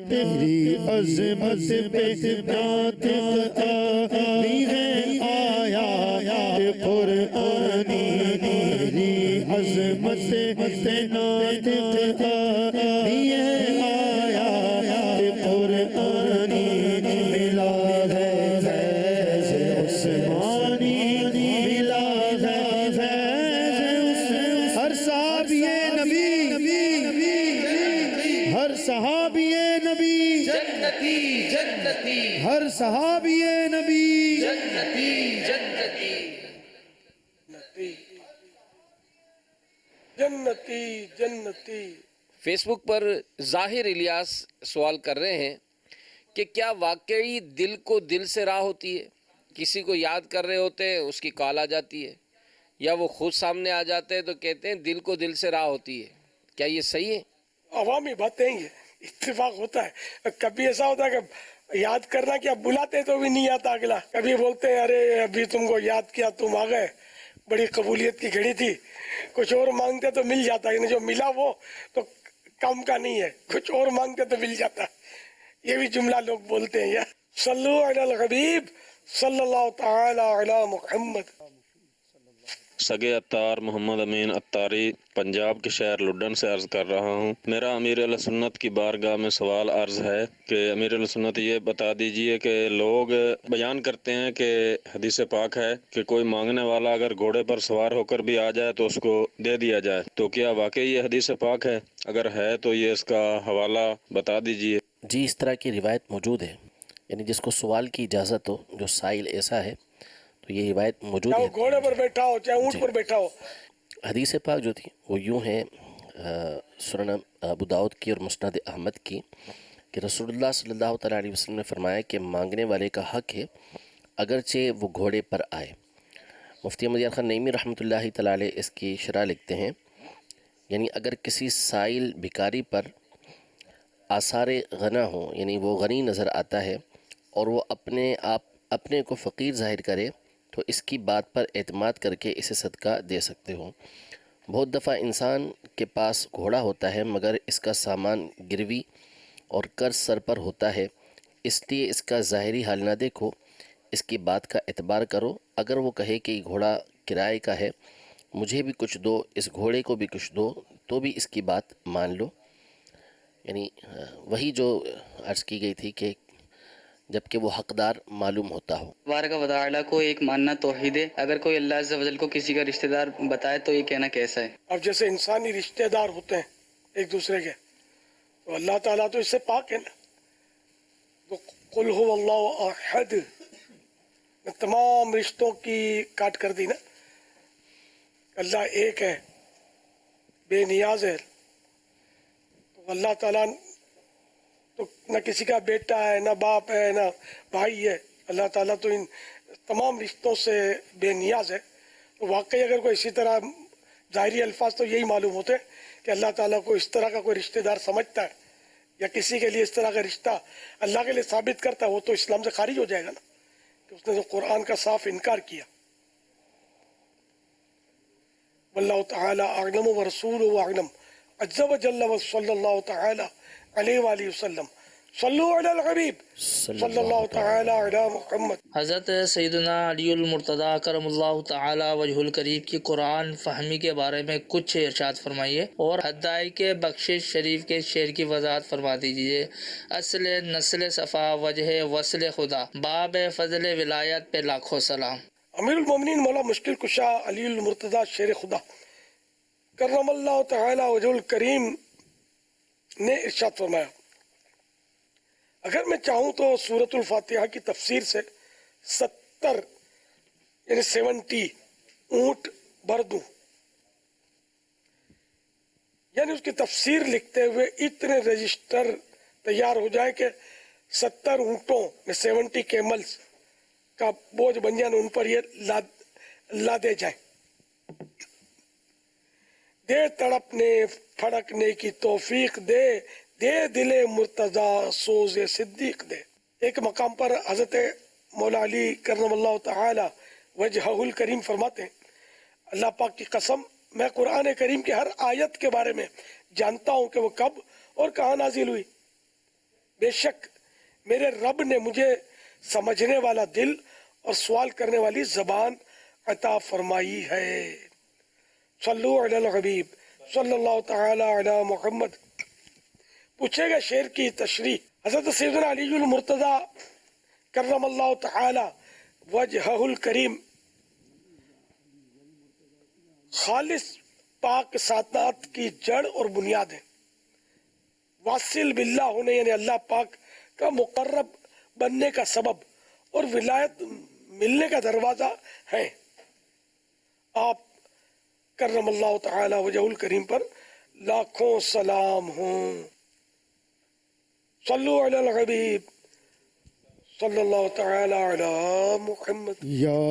تیری عظمت پہ بھی ہے آیات قرآنی تیری عظمت پہ ناطق بھی ہے آیات قرآنی ملا ہے فیض عثمانی ملا ہے فیض ہر صحابی نبی ہر صحابی نبی جنتی جنتی ہر صحابی نبی جنتی جنتی جنتی جنتی۔ فیس بک پر ظاہر الیاس سوال کر رہے ہیں کہ کیا واقعی دل کو دل سے راہ ہوتی ہے؟ کسی کو یاد کر رہے ہوتے ہیں اس کی کال آ جاتی ہے، یا وہ خود سامنے آ جاتے ہیں تو کہتے ہیں دل کو دل سے راہ ہوتی ہے، کیا یہ صحیح ہے؟ عوامی باتیں یہ اتفاق ہوتا ہے، کبھی ایسا ہوتا ہے کہ یاد کرنا کیا بلاتے تو بھی نہیں آتا اگلا، کبھی بولتے ہیں ارے ابھی تم کو یاد کیا تم آ گئے، بڑی قبولیت کی گھڑی تھی، کچھ اور مانگتے تو مل جاتا ہے، جو ملا وہ تو کام کا نہیں ہے، کچھ اور مانگتے تو مل جاتا، یہ بھی جملہ لوگ بولتے ہیں۔ صلو علی الحبیب صلی اللہ تعالی علی محمد۔ سگے اتار محمد امین اتاری پنجاب کے شہر لڈن سے عرض کر رہا ہوں۔ میرا امیر علیہ سنت کی بارگاہ میں سوال عرض ہے کہ امیر علیہ سنت یہ بتا دیجئے کہ لوگ بیان کرتے ہیں کہ حدیث پاک ہے کہ کوئی مانگنے والا اگر گھوڑے پر سوار ہو کر بھی آ جائے تو اس کو دے دیا جائے، تو کیا واقعی یہ حدیث پاک ہے؟ اگر ہے تو یہ اس کا حوالہ بتا دیجئے۔ جی، اس طرح کی روایت موجود ہے، یعنی جس کو سوال کی اجازت ہو، جو سائل ایسا ہے تو یہ روایت موجود چاہے ہے۔ وہ گھوڑے پر بیٹھا ہو چاہے اونٹ پر بیٹھا ہو۔ حدیث پاک جو تھی وہ یوں ہے سنن ابو داؤد کی اور مسند احمد کی کہ رسول اللہ صلی اللہ تعالیٰ علیہ وسلم نے فرمایا کہ مانگنے والے کا حق ہے اگرچہ وہ گھوڑے پر آئے۔ مفتی احمد یار خان نعیمی رحمۃ اللہ تعالیٰ علیہ اس کی شرح لکھتے ہیں، یعنی اگر کسی سائل بھکاری پر آثار غنا ہوں، یعنی وہ غنی نظر آتا ہے اور وہ اپنے کو فقیر ظاہر کرے تو اس کی بات پر اعتماد کر کے اسے صدقہ دے سکتے ہو۔ بہت دفعہ انسان کے پاس گھوڑا ہوتا ہے مگر اس کا سامان گروی اور قرض سر پر ہوتا ہے، اس لیے اس کا ظاہری حال نہ دیکھو، اس کی بات کا اعتبار کرو۔ اگر وہ کہے کہ یہ گھوڑا کرائے کا ہے، مجھے بھی کچھ دو، اس گھوڑے کو بھی کچھ دو، تو بھی اس کی بات مان لو۔ یعنی وہی جو عرض کی گئی تھی کہ جبکہ وہ حقدار معلوم ہوتا ہو۔ تبارک و تعالیٰ کو ایک ماننا توحید ہے، اگر کوئی اللہ عز و جل کو کسی کا رشتہ دار بتائے تو یہ کہنا کیسا ہے؟ اب جیسے انسانی رشتہ دار ہوتے ہیں ایک دوسرے کے، تو اللہ تعالیٰ تو اس سے پاک ہے نا، تو قل هو اللہ احد، تمام رشتوں کی کاٹ کر دی نا، اللہ ایک ہے، بے نیاز ہے، تو اللہ تعالیٰ تو نہ کسی کا بیٹا ہے، نہ باپ ہے، نہ بھائی ہے، اللہ تعالیٰ تو ان تمام رشتوں سے بے نیاز ہے۔ تو واقعی اگر کوئی اسی طرح ظاہری الفاظ تو یہی معلوم ہوتے کہ اللہ تعالیٰ کو اس طرح کا کوئی رشتہ دار سمجھتا ہے یا کسی کے لیے اس طرح کا رشتہ اللہ کے لیے ثابت کرتا ہے، وہ تو اسلام سے خارج ہو جائے گا نا، کہ اس نے تو قرآن کا صاف انکار کیا۔ واللہ تعالی اعلم ورسولہ اعلم عز وجل وصلی اللہ تعالی علیہ وآلہ وسلم۔ صلو علی الحبیب صلی اللہ تعالی علی محمد۔ حضرت سیدنا علی المرتضیٰ کرم اللہ تعالی وجہ الکریم کی قرآن فہمی کے بارے میں کچھ ارشاد فرمائیے، اور حدائق بخشش شریف کے شعر کی وضاحت فرما دیجیے۔ اصل نسل صفا وجہ وصل خدا، باب فضل ولایت پہ لاکھوں سلام۔ امیر المومنین مولا مشکل کشا علی المرتضیٰ شیر خدا کرم اللہ تعالی وجہ الکریم نے ارشاد فرمایا، اگر میں چاہوں تو سورۃ الفاتحہ کی تفسیر سے 70 یعنی 70 اونٹ بھر دوں، یعنی اس کی تفسیر لکھتے ہوئے اتنے رجسٹر تیار ہو جائے کہ 70 اونٹوں میں 70 کیملز کا بوجھ بن جائے، ان پر یہ لادے جائے۔ دے تڑپنے پھڑکنے کی توفیق دے، دے دل مرتضیٰ سوز صدیق دے۔ ایک مقام پر حضرت مولا علی کرم اللہ تعالی وجہہ الکریم فرماتے ہیں اللہ پاک کی قسم میں قرآن کریم کی ہر آیت کے بارے میں جانتا ہوں کہ وہ کب اور کہاں نازل ہوئی. بے شک میرے رب نے مجھے سمجھنے والا دل اور سوال کرنے والی زبان عطا فرمائی ہے. صلو علی الحبیب صلی اللہ تعالی علی محمد. پوچھے گا شعر کی تشریح. حضرت سیدنا علی المرتضی کرم اللہ تعالی وجہہ الکریم خالص پاک سادات کی جڑ اور بنیاد ہے. واصل باللہ ہونے یعنی اللہ پاک کا مقرب بننے کا سبب اور ولایت ملنے کا دروازہ ہے. آپ کرم اللہ تعالی وجہ الکریم پر لاکھوں سلام ہوں. صلو علی الحبیب صلی اللہ تعالی علی محمد. یا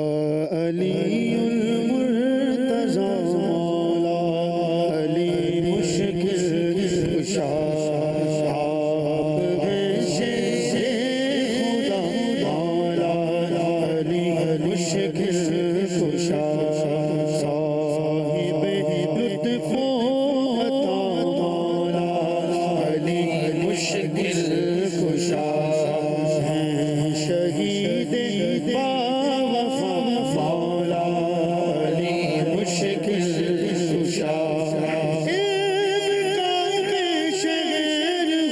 علی المرتضی مولا علی مشکل کشا آپ سے خدا مولا علی مشکل کشا صاحب لطف و عطا مولا علی مشکل کشا شہید باوفا مولا علی مشکل کشا. شہر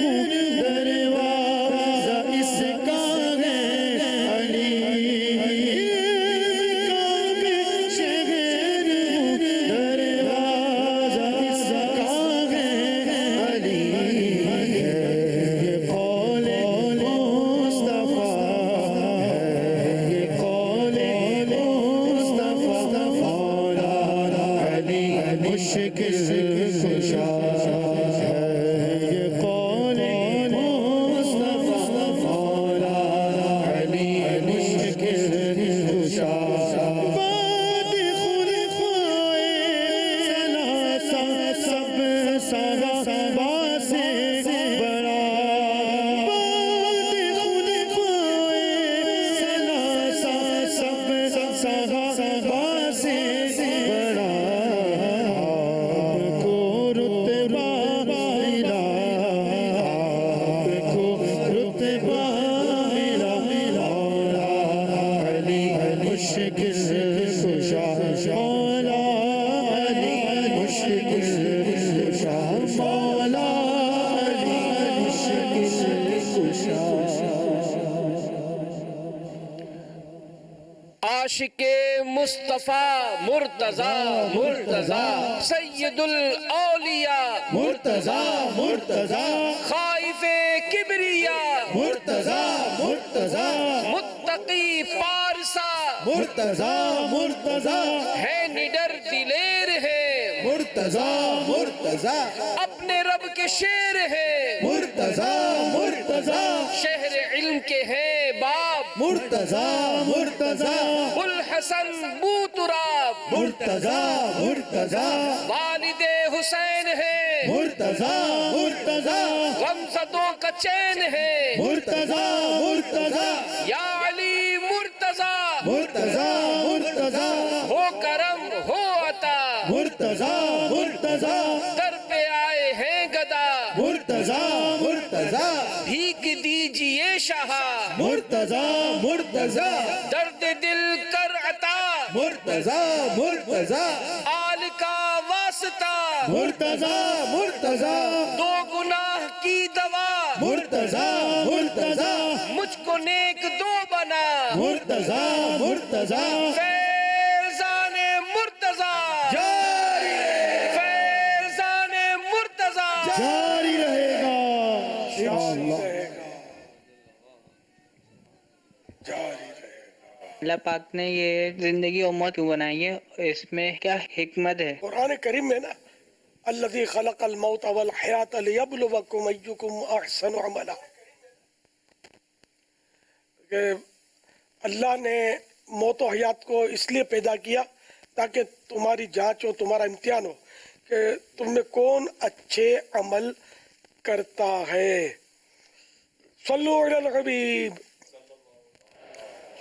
ہوں دروازہ اس کا ہے علی. شہر ہوں دروازہ اس کا ہے علی. یہ قول مصطفیٰ ہے یہ قول مصطفیٰ مولا علی مشکل کشا ہے. یہ قول مصطفیٰ مولا علی مشکل کشا. باد خلفائے ثلاثہ سب صحابہ سے بڑا. باد خلفائے ثلاثہ سب صحابہ سے بڑا. آپ کو رتبہ ملا آپ کو رتبہ ملا مولا علی مشکل کشا مولا علی مشکل کشا مولا علی مشکل کشا. عاشق مصطفیٰ مرتضی مرتضی سید الاولیاء مرتضی مرتضی خائف کبریا مرتضی مرتضی متقی پارسا مرتضی مرتضی ہے نڈر دلیر ہے مرتضی مرتضی اپنے رب کے شیر ہے مرتضی مرتضی شہر علم کے ہیں باب مرتضی مرتضی الحسن بو تراب مرتضی مرتضی والد حسین ہے مرتضی مرتضی غمزدوں کا چین ہے مرتضی مرتضی یا علی مرتضی مرتضی مرتضی ہو کرم ہو عطا مرتضی مرتضی در پہ آئے ہیں گدا مرتضی مرتضی بھیک دیجئے شاہ مرتضی مرتضی درد دل کر عطا مرتضی مرتضی آل کا واسطہ مرتضی مرتضی دو گناہ کی دوا مرتضی مرتضی مجھ کو نیک دو بنا مرتضی مرتضی فیضان مرتضی جاری فیضان مرتضی جاری رہے گا انشاءاللہ. اللہ پاک نے یہ زندگی اور موت کیوں بنائی ہے اس میں کیا حکمت ہے؟ قرآن کریم میں نا الذی خلق الموت والحیات لیبلوکم ایکم احسن عملا کہ اللہ نے موت و حیات کو اس لیے پیدا کیا تاکہ تمہاری جانچ ہو تمہارا امتحان ہو کہ تم میں کون اچھے عمل کرتا ہے. صلو علی الحبیب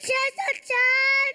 604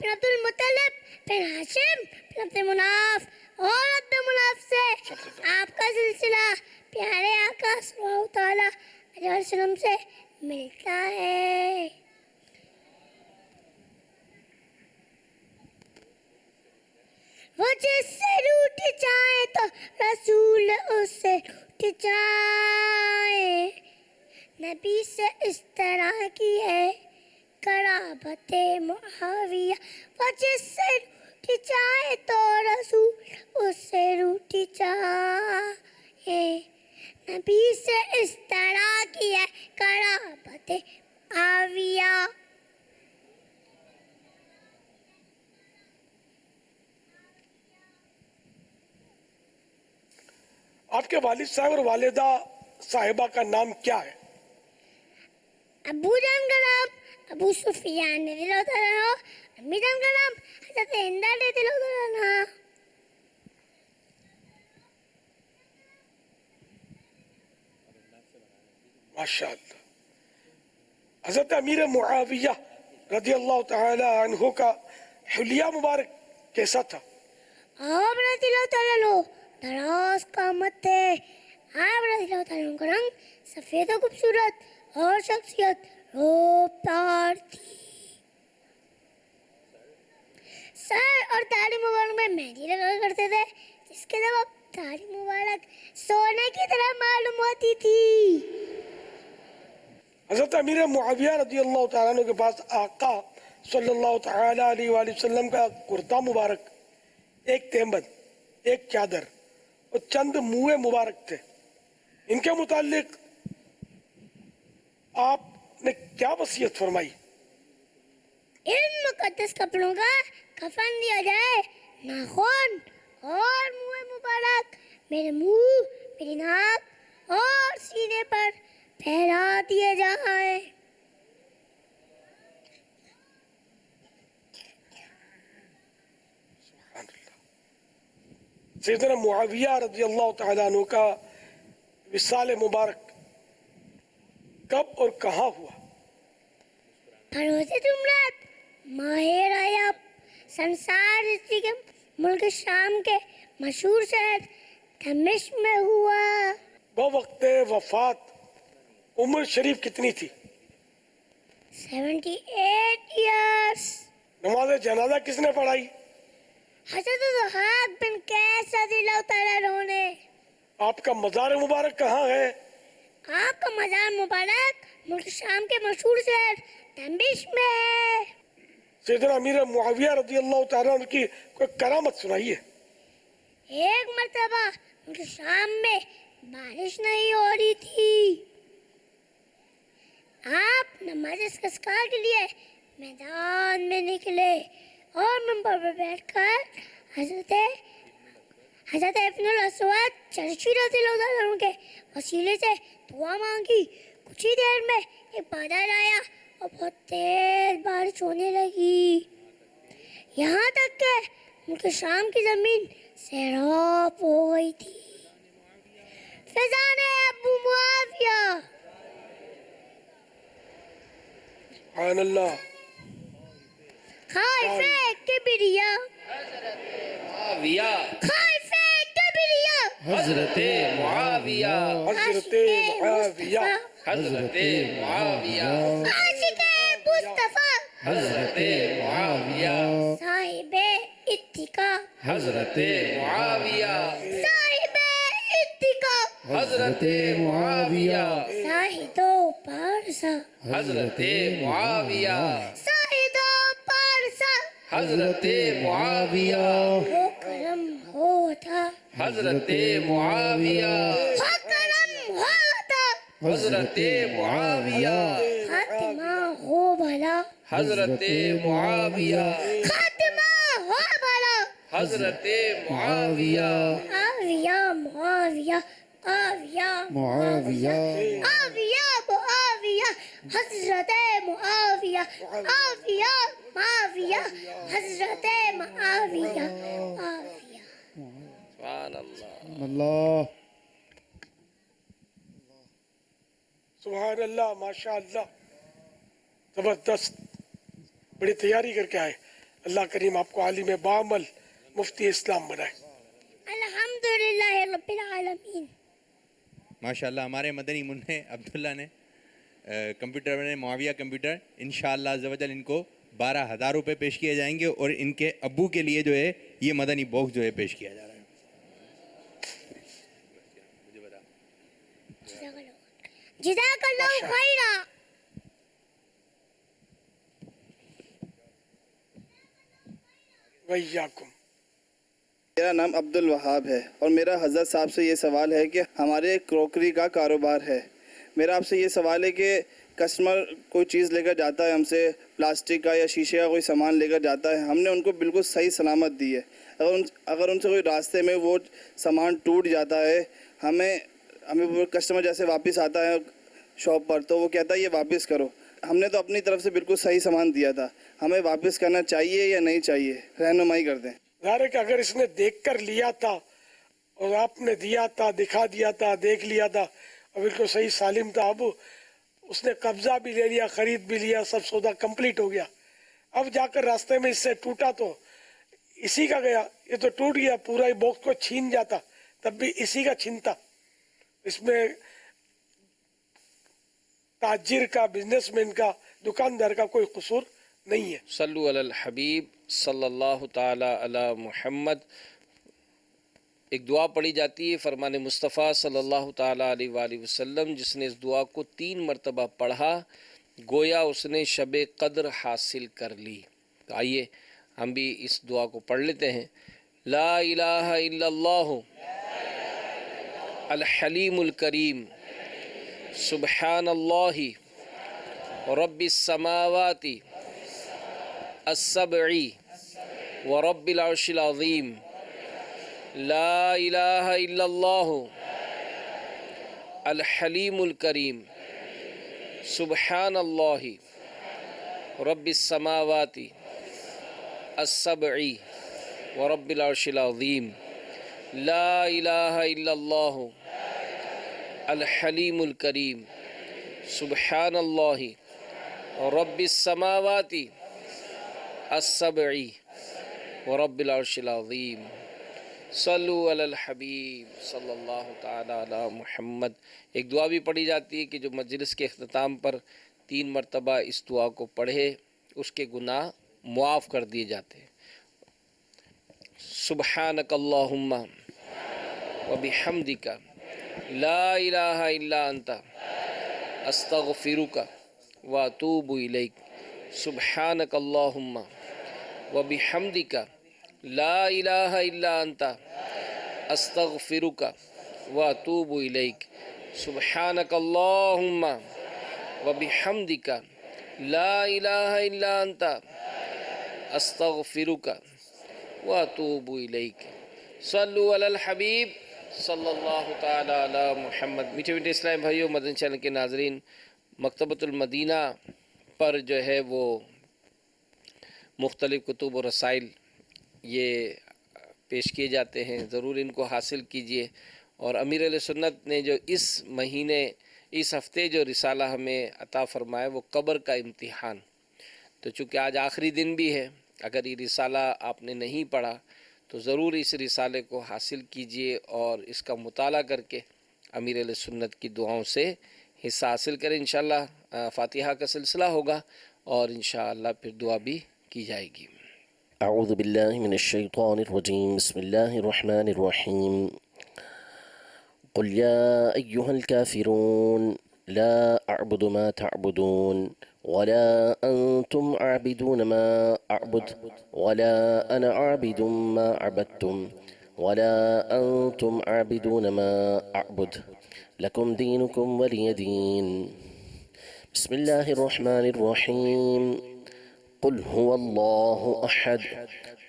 پھر عبد المطلب، پھر ہاشم، پھر عبد مناف اور عبد مناف سے آپ کا سلسلہ پیارے آقا صلی اللہ تعالیٰ علیہ وسلم سے ملتا ہے۔ وہ جس سے روٹ جائے تو رسول اس سے روٹ جائے، نبی سے اس طرح کی ہے قرابت معاویہ، وہ جس سے روٹ جائے تو رسول اس سے روٹ جائے، نبی سے اس طرح کی ہے قرابت معاویہ۔ آپ کے والد صاحب اور والدہ صاحبہ کا نام کیا ہے؟ ابو جان کا نام ابو سفیان رضی اللہ تعالیٰ عنہ، امی جان کا نام حضرت ہند رضی اللہ تعالیٰ عنہ۔ ماشاء اللہ۔ حضرت امیر معاویہ رضی اللہ تعالی عنہ کا حلیہ مبارک کیسا تھا؟ آپ رضی اللہ تعالیٰ عنہ دراز قامت تھے، آپ رضی اللہ تعالیٰ عنہ کا رنگ سفید و خوبصورت اور شخصیت روبدار تھی۔ سر اور داڑھی مبارک میں مہندی لگا کرتے تھے، جس کے سبب داڑھی مبارک سونے کی طرح معلوم ہوتی تھی۔ حضرت امیر معاویہ رضی اللہ تعالیٰ عنہ کے پاس آقا صلی اللہ تعالی علیہ وآلہ وسلم کا کرتا مبارک، ایک تیمبند، ایک چادر اور چند موئے مبارک تھے۔ ان کے متعلق آپ نے کیا وصیت فرمائی؟ ان مقدس کپڑوں کا کفن دیا جائے، ناخن اور منہ مبارک میرے منہ، میری ناک اور سینے پر پھیلا دیے جائیں۔ سیدنا معاویہ رضی اللہ تعالیٰ عنہ کا وصال مبارک کب اور کہاں ہوا؟ بروز جمعرات ماہ رجب سنسار کے ملک شام کے مشہور شہر دمشق میں ہوا۔ بوقت وفات عمر شریف کتنی تھی؟ 78 ایئرس۔ نماز جنازہ کس نے پڑھائی؟ حضرت ضحاک بن قیس رضی اللہ تعالیٰ عنہ نے۔ آپ کا مزار مبارک کہاں ہے؟ آپ کا مزار مبارک ملک شام کے مشہور شہر دمشق میں ہے۔ سیدنا امیر معاویہ رضی اللہ تعالیٰ عنہ کی کوئی کرامت سنائیے۔ ایک مرتبہ ملک شام میں بارش نہیں ہو رہی تھی، آپ نماز استسقاء کے لیے میدان میں نکلے اور منبر پر بیٹھ کر حضرت ابن الاسود چرشی رضی اللہ عنہ کے وسیلے سے دعا مانگی۔ کچھ ہی دیر میں ایک بادل آیا اور بہت تیز بارش ہونے لگی، یہاں تک کہ ملک شام کی زمین سیراب ہو گئی تھی۔ فضان ابو معاویہ، سبحان اللہ۔ خائف کبریا، خائف کبریا، حضرت معاویہ، حضرت معاویہ، حضرت معاویہ، عاشق مصطفیٰ، حضرت معاویہ، صاحب اتقا، حضرت معاویہ، صاحب اتقا، حضرت معاویہ، شاہد و پارسا، حضرت معاویہ، شاہد و پارسا، حضرت معاویہ، ہو کرم ہو تھا، حضرت معاویہ، ہو کرم ہو تھا، حضرت معاویہ، خاتمہ ہو بھلا، حضرت معاویہ، خاتمہ ہو بھلا، حضرت معاویہ، معاویہ معاویہ معاویہ معاویہ، معاویہ معاویہ، حضرت معاویہ، معاویہ معاویہ، حضرت معاویہ، معاویہ۔ سبحان اللہ، اللہ، سبحان اللہ، ماشاء اللہ، زبردست، بڑی تیاری کر کے آئے۔ اللہ کریم آپ کو عالم بعمل مفتی اسلام بنائے. الحمدللہ رب العالمین. ماشاءاللہ ہمارے مدنی منع عبداللہ نے کمپیوٹر میں معاویہ کمپیوٹر انشاءاللہ عز و جل ان کو 12,000 روپے پیش کیے جائیں گے اور ان کے ابو کے لیے جو ہے یہ مدنی باکس جو ہے پیش کیا جا رہا ہے. جزاک اللہ خیرا. ویاکم. میرا نام عبد الوہاب ہے اور میرا حضرت صاحب سے یہ سوال ہے کہ ہمارے کروکری کا کاروبار ہے. میرا آپ سے یہ سوال ہے کہ کسٹمر کوئی چیز لے کر جاتا ہے ہم سے، پلاسٹک کا یا شیشے کا کوئی سامان لے کر جاتا ہے، ہم نے ان کو بالکل صحیح سلامت دی ہے. اگر ان سے کوئی راستے میں وہ سامان ٹوٹ جاتا ہے، ہمیں وہ کسٹمر جیسے واپس آتا ہے شاپ پر تو وہ کہتا ہے یہ واپس کرو. ہم نے تو اپنی طرف سے بالکل صحیح سامان دیا تھا، ہمیں واپس کرنا چاہیے یا نہیں چاہیے؟ رہنمائی کر دیں. ظاہر ہے کہ اگر اس نے دیکھ کر لیا تھا اور آپ نے دیا تھا، دکھا دیا تھا، دیکھ لیا تھا اور بالکل صحیح سالم تھا، اب اس نے قبضہ بھی لے لیا، خرید بھی لیا، سب سودا کمپلیٹ ہو گیا، اب جا کر راستے میں اس سے ٹوٹا تو اسی کا گیا. یہ تو ٹوٹ گیا، پورا ہی باکس کو چھین جاتا تب بھی اسی کا چھینتا. اس میں تاجر کا، بزنس مین کا، دکاندار کا کوئی قصور نہیں ہے. صلو علی الحبیب صلی اللہ تعالی علی محمد. ایک دعا پڑھی جاتی ہے فرمان مصطفیٰ صلی اللہ تعالی علیہ وآلہ وسلم، جس نے اس دعا کو 3 مرتبہ پڑھا گویا اس نے شب قدر حاصل کر لی. تو آئیے ہم بھی اس دعا کو پڑھ لیتے ہیں. لا الہ الا اللہ الحلیم الکریم سبحان اللہ رب السماوات السبع ورب العرش العظیم. لا الہ الا اللہ الحلیم الکریم سبحان اللہ رب السماوات السبع ورب العرش العظیم. لا الہ الا اللہ الحلیم الکریم سبحان اللہ رب السماوات السبع ورب العرش العظیم. صلو علی الحبیب صلی اللہ تعالی علی محمد. ایک دعا بھی پڑھی جاتی ہے کہ جو مجلس کے اختتام پر 3 مرتبہ اس دعا کو پڑھے اس کے گناہ معاف کر دیے جاتے ہیں. سبحانک اللہم وبحمدک لا الہ الا انت استغفرک واتوب الیک. سبحانک اللہم وبحمدک لا الہ الا انت استغفرک واتوب الیک. سبحانک اللہم وبحمدک لا الہ الا انت استغفرک واتوب الیک. صلو علی الحبیب صلی اللہ تعالی علی محمد. میٹھے میٹھے اسلام بھائیوں، مدنی چینل کے ناظرین، مکتبۃ المدینہ پر جو ہے وہ مختلف کتب و رسائل یہ پیش کیے جاتے ہیں، ضرور ان کو حاصل کیجئے. اور امیر علیہ سنت نے جو اس مہینے، اس ہفتے جو رسالہ ہمیں عطا فرمایا وہ قبر کا امتحان. تو چونکہ آج آخری دن بھی ہے، اگر یہ رسالہ آپ نے نہیں پڑھا تو ضرور اس رسالے کو حاصل کیجئے اور اس کا مطالعہ کر کے امیر علیہ سنت کی دعاؤں سے حصہ حاصل کریں. انشاءاللہ فاتحہ کا سلسلہ ہوگا اور انشاءاللہ پھر دعا بھی کی جائے گی. اعوذ باللہ من الشیطان الرجیم. بسم اللہ الرحمن الرحیم. قل یا ایہا الکافرون لا اعبد ما تعبدون ولا أنتم عابدون ما أعبد ولا أنا عابد ما عبدتم ولا أنتم عابدون ما أعبد لكم دينكم ولي دين. بسم الله الرحمن الرحيم. قل هو الله أحد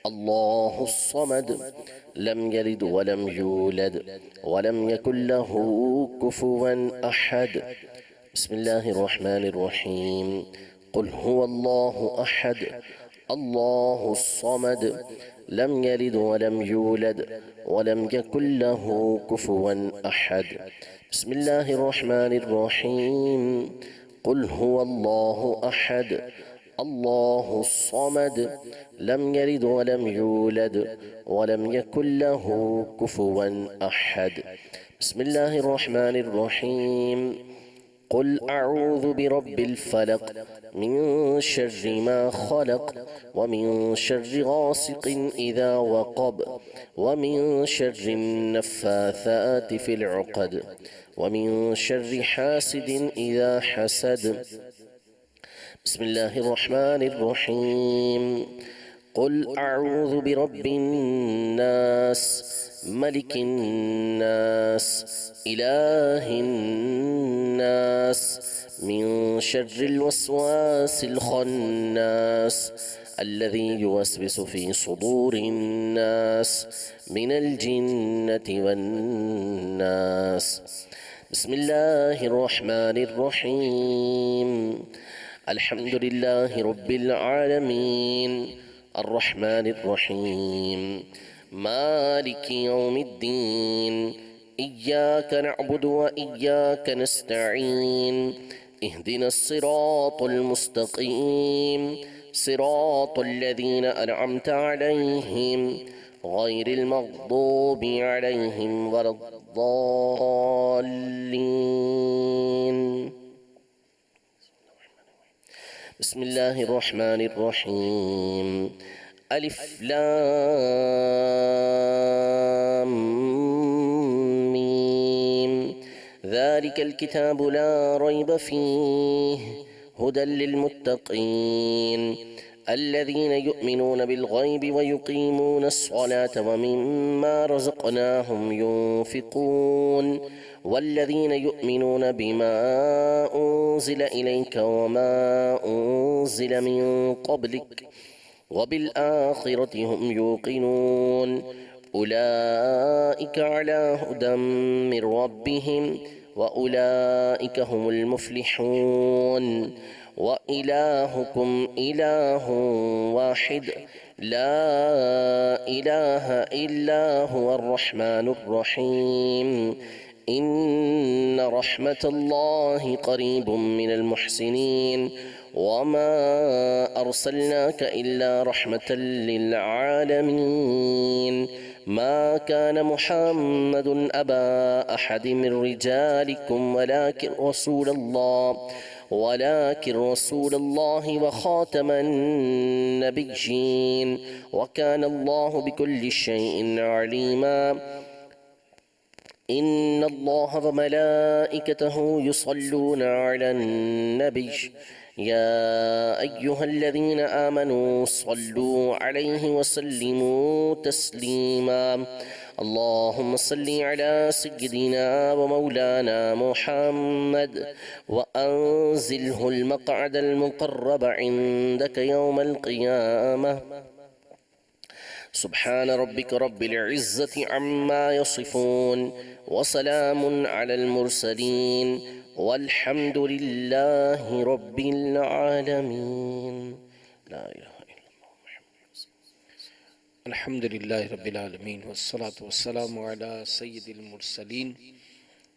الله الصمد لم يلد ولم يولد ولم يكن له كفوا أحد. بسم الله الرحمن الرحيم. قل هو الله أحد الله الصمد لم يلد ولم يولد ولم يكن له كفوا أحد. بسم الله الرحمن الرحيم. قل هو الله أحد الله الصمد لم يلد ولم يولد ولم يكن له كفوا أحد. بسم الله الرحمن الرحيم. قل أعوذ برب الفلق من شر ما خلق ومن شر غاسق إذا وقب ومن شر النفاثات في العقد ومن شر حاسد إذا حسد. بسم الله الرحمن الرحيم. قل أعوذ برب الناس ملك الناس إله الناس من شر الوسواس الخناس الذي يوسوس في صدور الناس من الجنة والناس. بسم الله الرحمن الرحيم. الحمد لله رب العالمين الرحمن الرحيم مالك يوم الدين إياك نعبد وإياك نستعين اهدنا الصراط المستقيم صراط الذين أنعمت عليهم غير المغضوب عليهم ولا الضالين. بسم الله الرحمن الرحيم. ألف لام ميم ذلك الكتاب لا ريب فيه هدى للمتقين الذين يؤمنون بالغيب ويقيمون الصلاة ومما رزقناهم ينفقون والذين يؤمنون بما أنزل إليك وما أنزل من قبلك وبالآخرة هم يوقنون أولئك على هدى من ربهم وأولئك هم المفلحون. وإلهكم إله واحد لا إله إلا هو الرحمن الرحيم. إن رحمة الله قريب من المحسنين وما أرسلناك إلا رحمة للعالمين. ما كان محمد أبا أحد من رجالكم ولكن رسول الله وخاتم النبيين وكان الله بكل شيء عليما. إن الله وملائكته يصلون على النبي يا أيها الذين آمنوا صلوا عليه وسلموا تسليما. اللهم صل على سيدنا ومولانا محمد وأنزله المقعد المقرب عندك يوم القيامة. سبحان ربك رب العزة عما يصفون وسلام على المرسلين والحمد لله رب العالمين. لا إله إلا الله محمد الحمد لله رب العالمين والصلاة والسلام على سيد المرسلين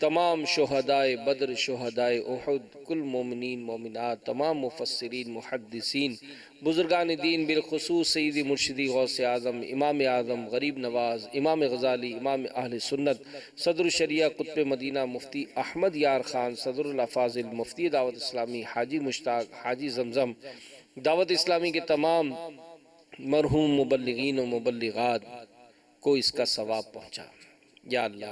تمام شہدائے بدر، شہدائے احد، کل مومنین مومنات، تمام مفسرین محدثین، بزرگان دین، بالخصوص سیدی مرشدی غوث اعظم، امام اعظم غریب نواز، امام غزالی، امام اہل سنت، صدر الشریعہ قطب مدینہ مفتی احمد یار خان، صدر الافاضل مفتی دعوت اسلامی حاجی مشتاق حاجی زمزم، دعوت اسلامی کے تمام مرحوم مبلغین و مبلغات کو اس کا ثواب پہنچا۔ یا اللہ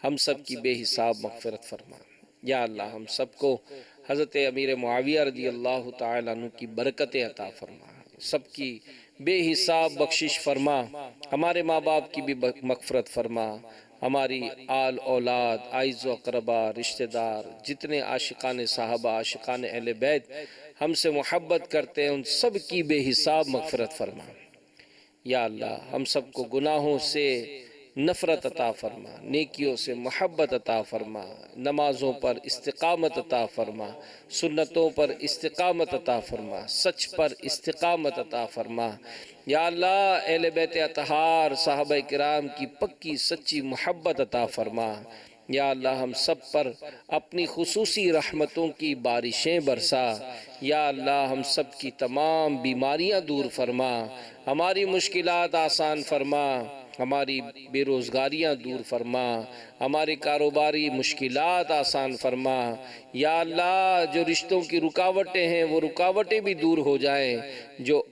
ہم سب کی بے حساب مغفرت فرما۔ یا اللہ ہم سب کو حضرت امیر معاویہ رضی اللہ تعالیٰ عنہ کی برکتیں عطا فرما، سب کی بے حساب بخشش فرما، ہمارے ماں باپ کی بھی مغفرت فرما، ہماری آل اولاد، اعز و اقربا، رشتہ دار، جتنے عاشقان صحابہ، عاشقان اہل بیت ہم سے محبت کرتے ہیں، ان سب کی بے حساب مغفرت فرما۔ یا اللہ ہم سب کو گناہوں سے نفرت عطا فرما، نیکیوں سے محبت عطا فرما، نمازوں پر استقامت عطا فرما، سنتوں پر استقامت عطا فرما، سچ پر استقامت عطا فرما۔ یا اللہ اہل بیت اطہار صحابہ کرام کی پکی سچی محبت عطا فرما۔ یا اللہ ہم سب پر اپنی خصوصی رحمتوں کی بارشیں برسا۔ یا اللہ ہم سب کی تمام بیماریاں دور فرما، ہماری مشکلات آسان فرما، ہماری بے روزگاریاں دور فرما، ہماری کاروباری مشکلات آسان فرما۔ یا اللہ جو رشتوں کی رکاوٹیں ہیں وہ رکاوٹیں بھی دور ہو جائیں، جو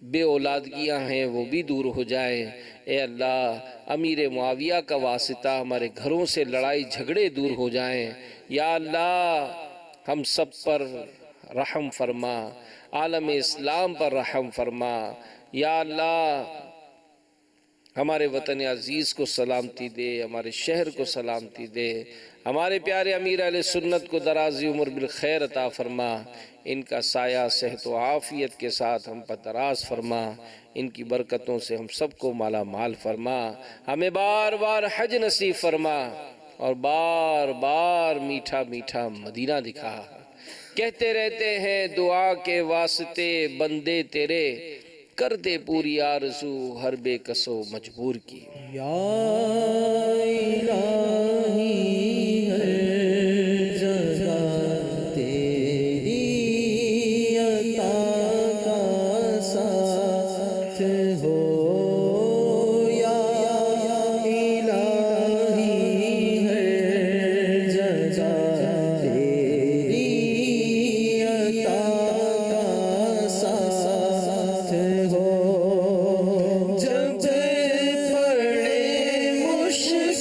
بے اولادگیاں ہیں وہ بھی دور ہو جائیں۔ اے اللہ امیر معاویہ کا واسطہ ہمارے گھروں سے لڑائی جھگڑے دور ہو جائیں۔ یا اللہ ہم سب پر رحم فرما، عالم اسلام پر رحم فرما۔ یا اللہ ہمارے وطن عزیز کو سلامتی دے، ہمارے شہر کو سلامتی دے، ہمارے پیارے امیر اہل سنت کو درازی عمر بالخیر عطا فرما، ان کا سایہ صحت و عافیت کے ساتھ ہم پر دراز فرما، ان کی برکتوں سے ہم سب کو مالا مال فرما، ہمیں بار بار حج نصیب فرما، اور بار بار میٹھا میٹھا مدینہ دکھا۔ کہتے رہتے ہیں دعا کے واسطے بندے تیرے، کر دے پوری آرزو ہر بے کس و مجبور کی۔ یا الہی ہر جگہ تیری عطا کا ساتھ ہو، یا الہی ہر جگہ تیری عطا کا ساتھ ہو۔ جب پڑے مشکل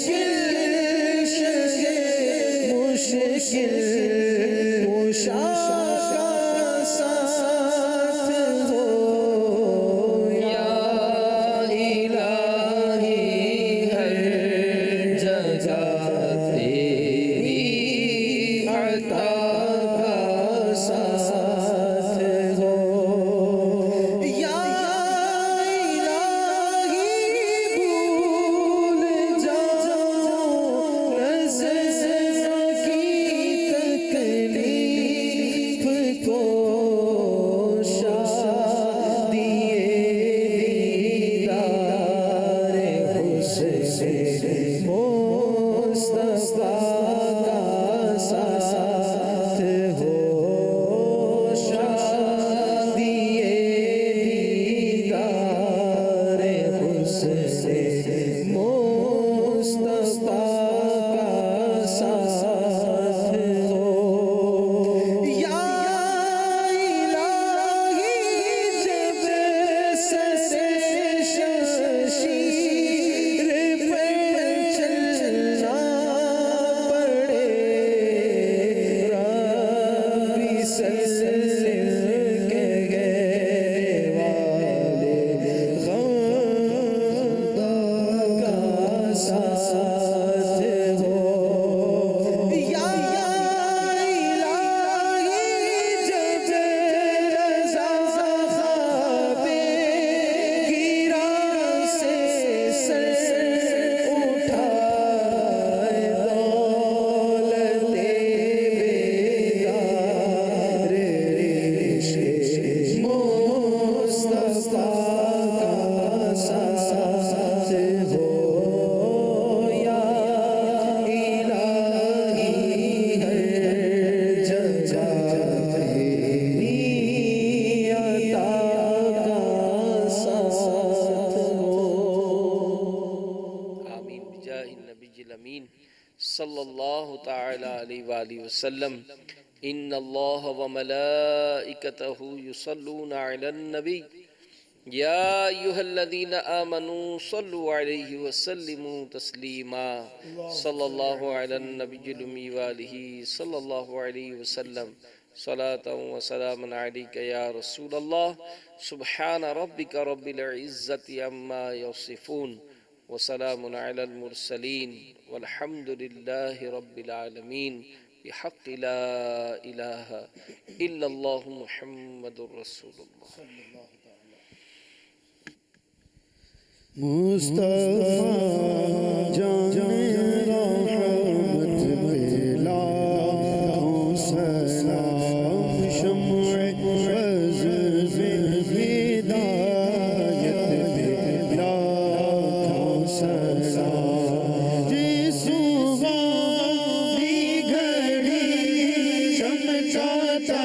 صلی اللہ تعالی علیہ وآلہ وسلم ان اللہ وملائکتہ یصلون علی النبی یا ایہا الذین آمنوا صلوا علیہ وسلموا تسلیما صلی اللہ علی النبی الامی وآلہ صلی اللہ علیہ وسلم صلاة و سلام علیک یا رسول اللہ سبحان ربک رب العزت عما یصفون وسلام علی المرسلین والحمد للہ رب العالمین بحق لا الہ الا اللہ محمد رسول اللہ مصطفیٰ جان رحمت ملا سلام شمع عز ہدایت ملا سلام جسو دی گھڑی چمچاتا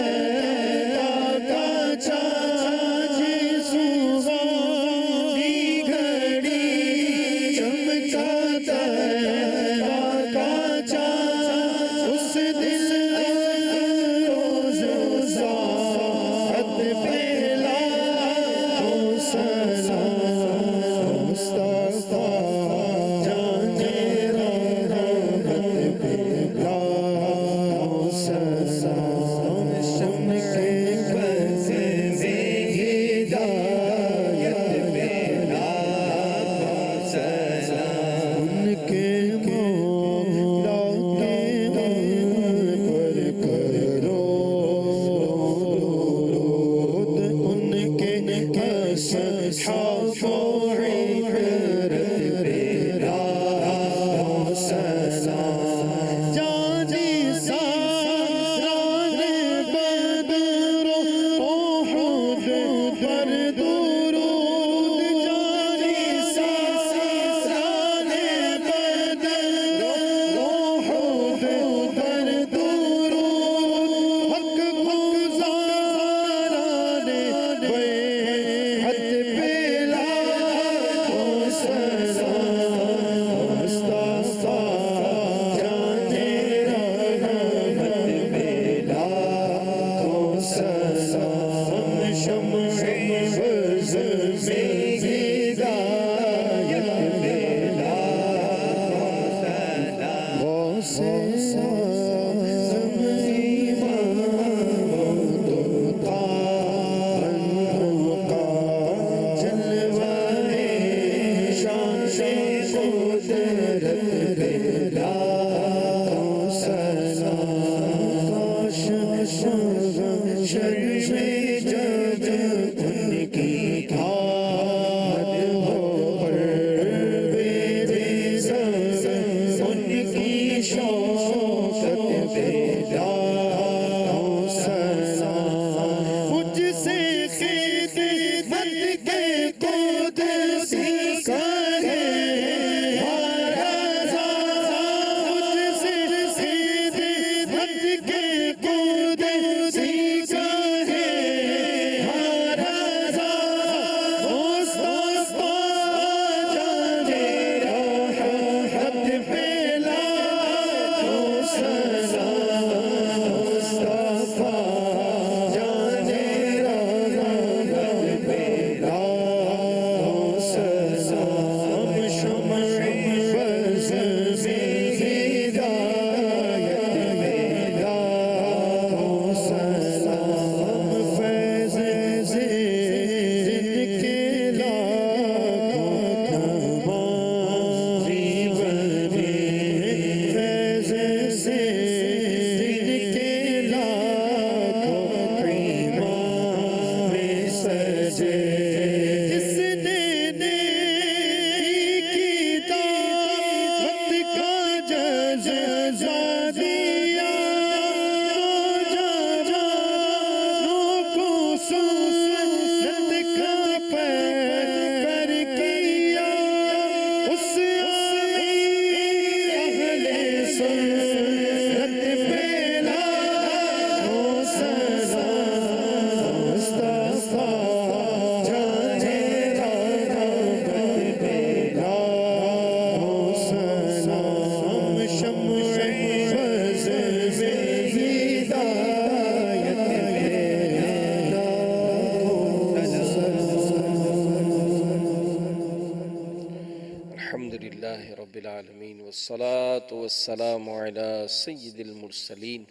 لله رب العالمين والصلاة والسلام على سيد المرسلين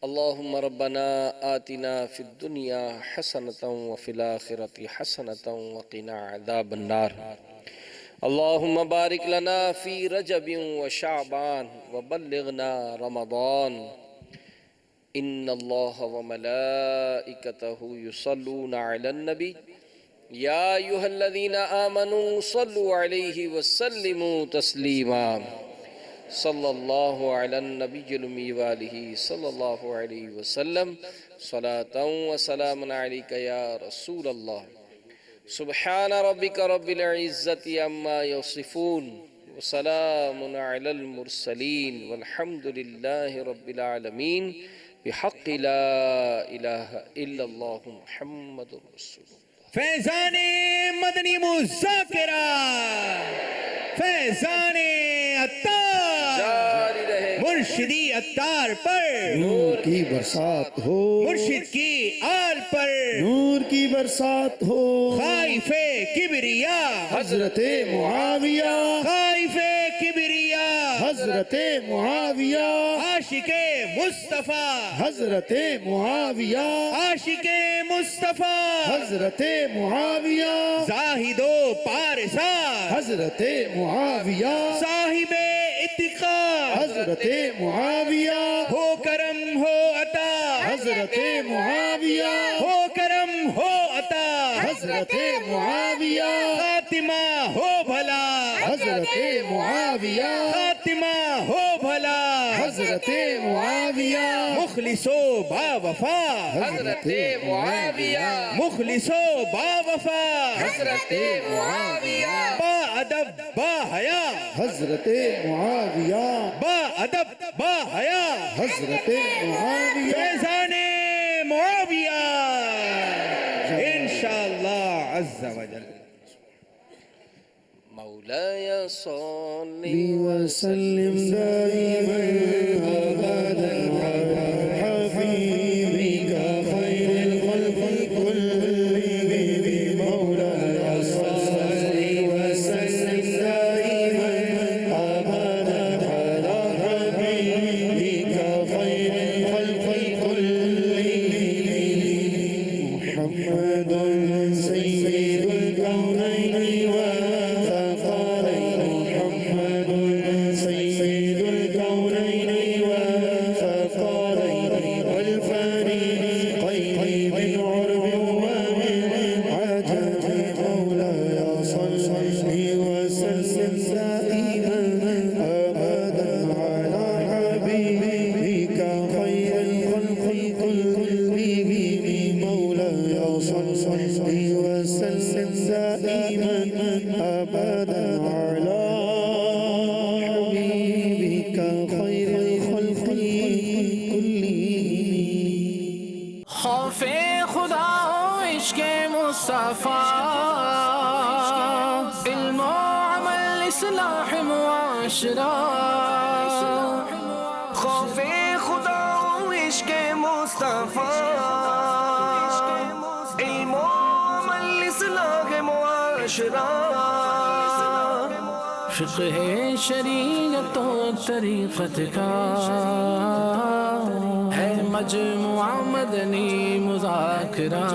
اللهم ربنا آتنا في الدنيا حسنة وفي الآخرة حسنة وقنا عذاب النار اللهم بارك لنا في رجب وشعبان وبلغنا رمضان إن الله وملائكته يصلون على النبي يا أيها الذين آمنوا صلوا عليه وسلموا تسليما صلى الله على النبي الأمي وآله صلى الله عليه وسلم صلاة وسلام عليك يا رسول الله سبحان ربك رب العزة عما يصفون وسلام على المرسلين والحمد لله رب العالمين بحق لا إله إلا الله محمد رسول الله. فیضان مدنی مذاکرہ، فیضان عطار، مرشدی عطار پر نور کی برسات ہو، مرشد کی آل پر نور کی برسات ہو، خائف کبریا حضرت معاویہ، خائف کبریا حضرت معاویہ، عاشق مصطفیٰ حضرت معاویہ، عاشق مصطفیٰ حضرت معاویہ، زاہد و پارسا حضرت معاویہ، صاحب اتقا حضرت معاویہ، ہو کرم ہو عطا حضرت معاویہ، ہو کرم ہو عطا حضرت معاویہ، خاتمہ ہو بھلا حضرت معاویہ، خاتمہ ہو بھلا حضرت معاویہ، مخلص و با وفا حضرت معاویہ، مخلص و با وفا حضرت معاویہ، با ادب با حیا حضرت معاویہ، با ادب با حیا حضرت معاویہ، فیضان معاویہ انشاءاللہ عز و جل. مولاي صل وسلم دائما أبدا على حبيبك خير الخلق كلهم مولاي صل وسلم دائما أبدا على حبيبك خير الخلق كلهم محمد سيد الكونين والثقلين محمد سيد الكونين والثقلين والفريقين من عرب ومن عجب مولاي صل وسلم دائما أبدا على حبيبك خير الخلق كلهم مولاي صل وسلم دائما أبدا على حبيبك خير الخلق كلهم. خوف خدا و عشق مصطفیٰ، علم و عمل اصلاح معاشرہ. خوف خدا و عشق مصطفیٰ، علم و عمل اصلاح معاشرہ. فقہ شریعت و طریقت کا ہے مجموعہ مدنی مذاکرہ.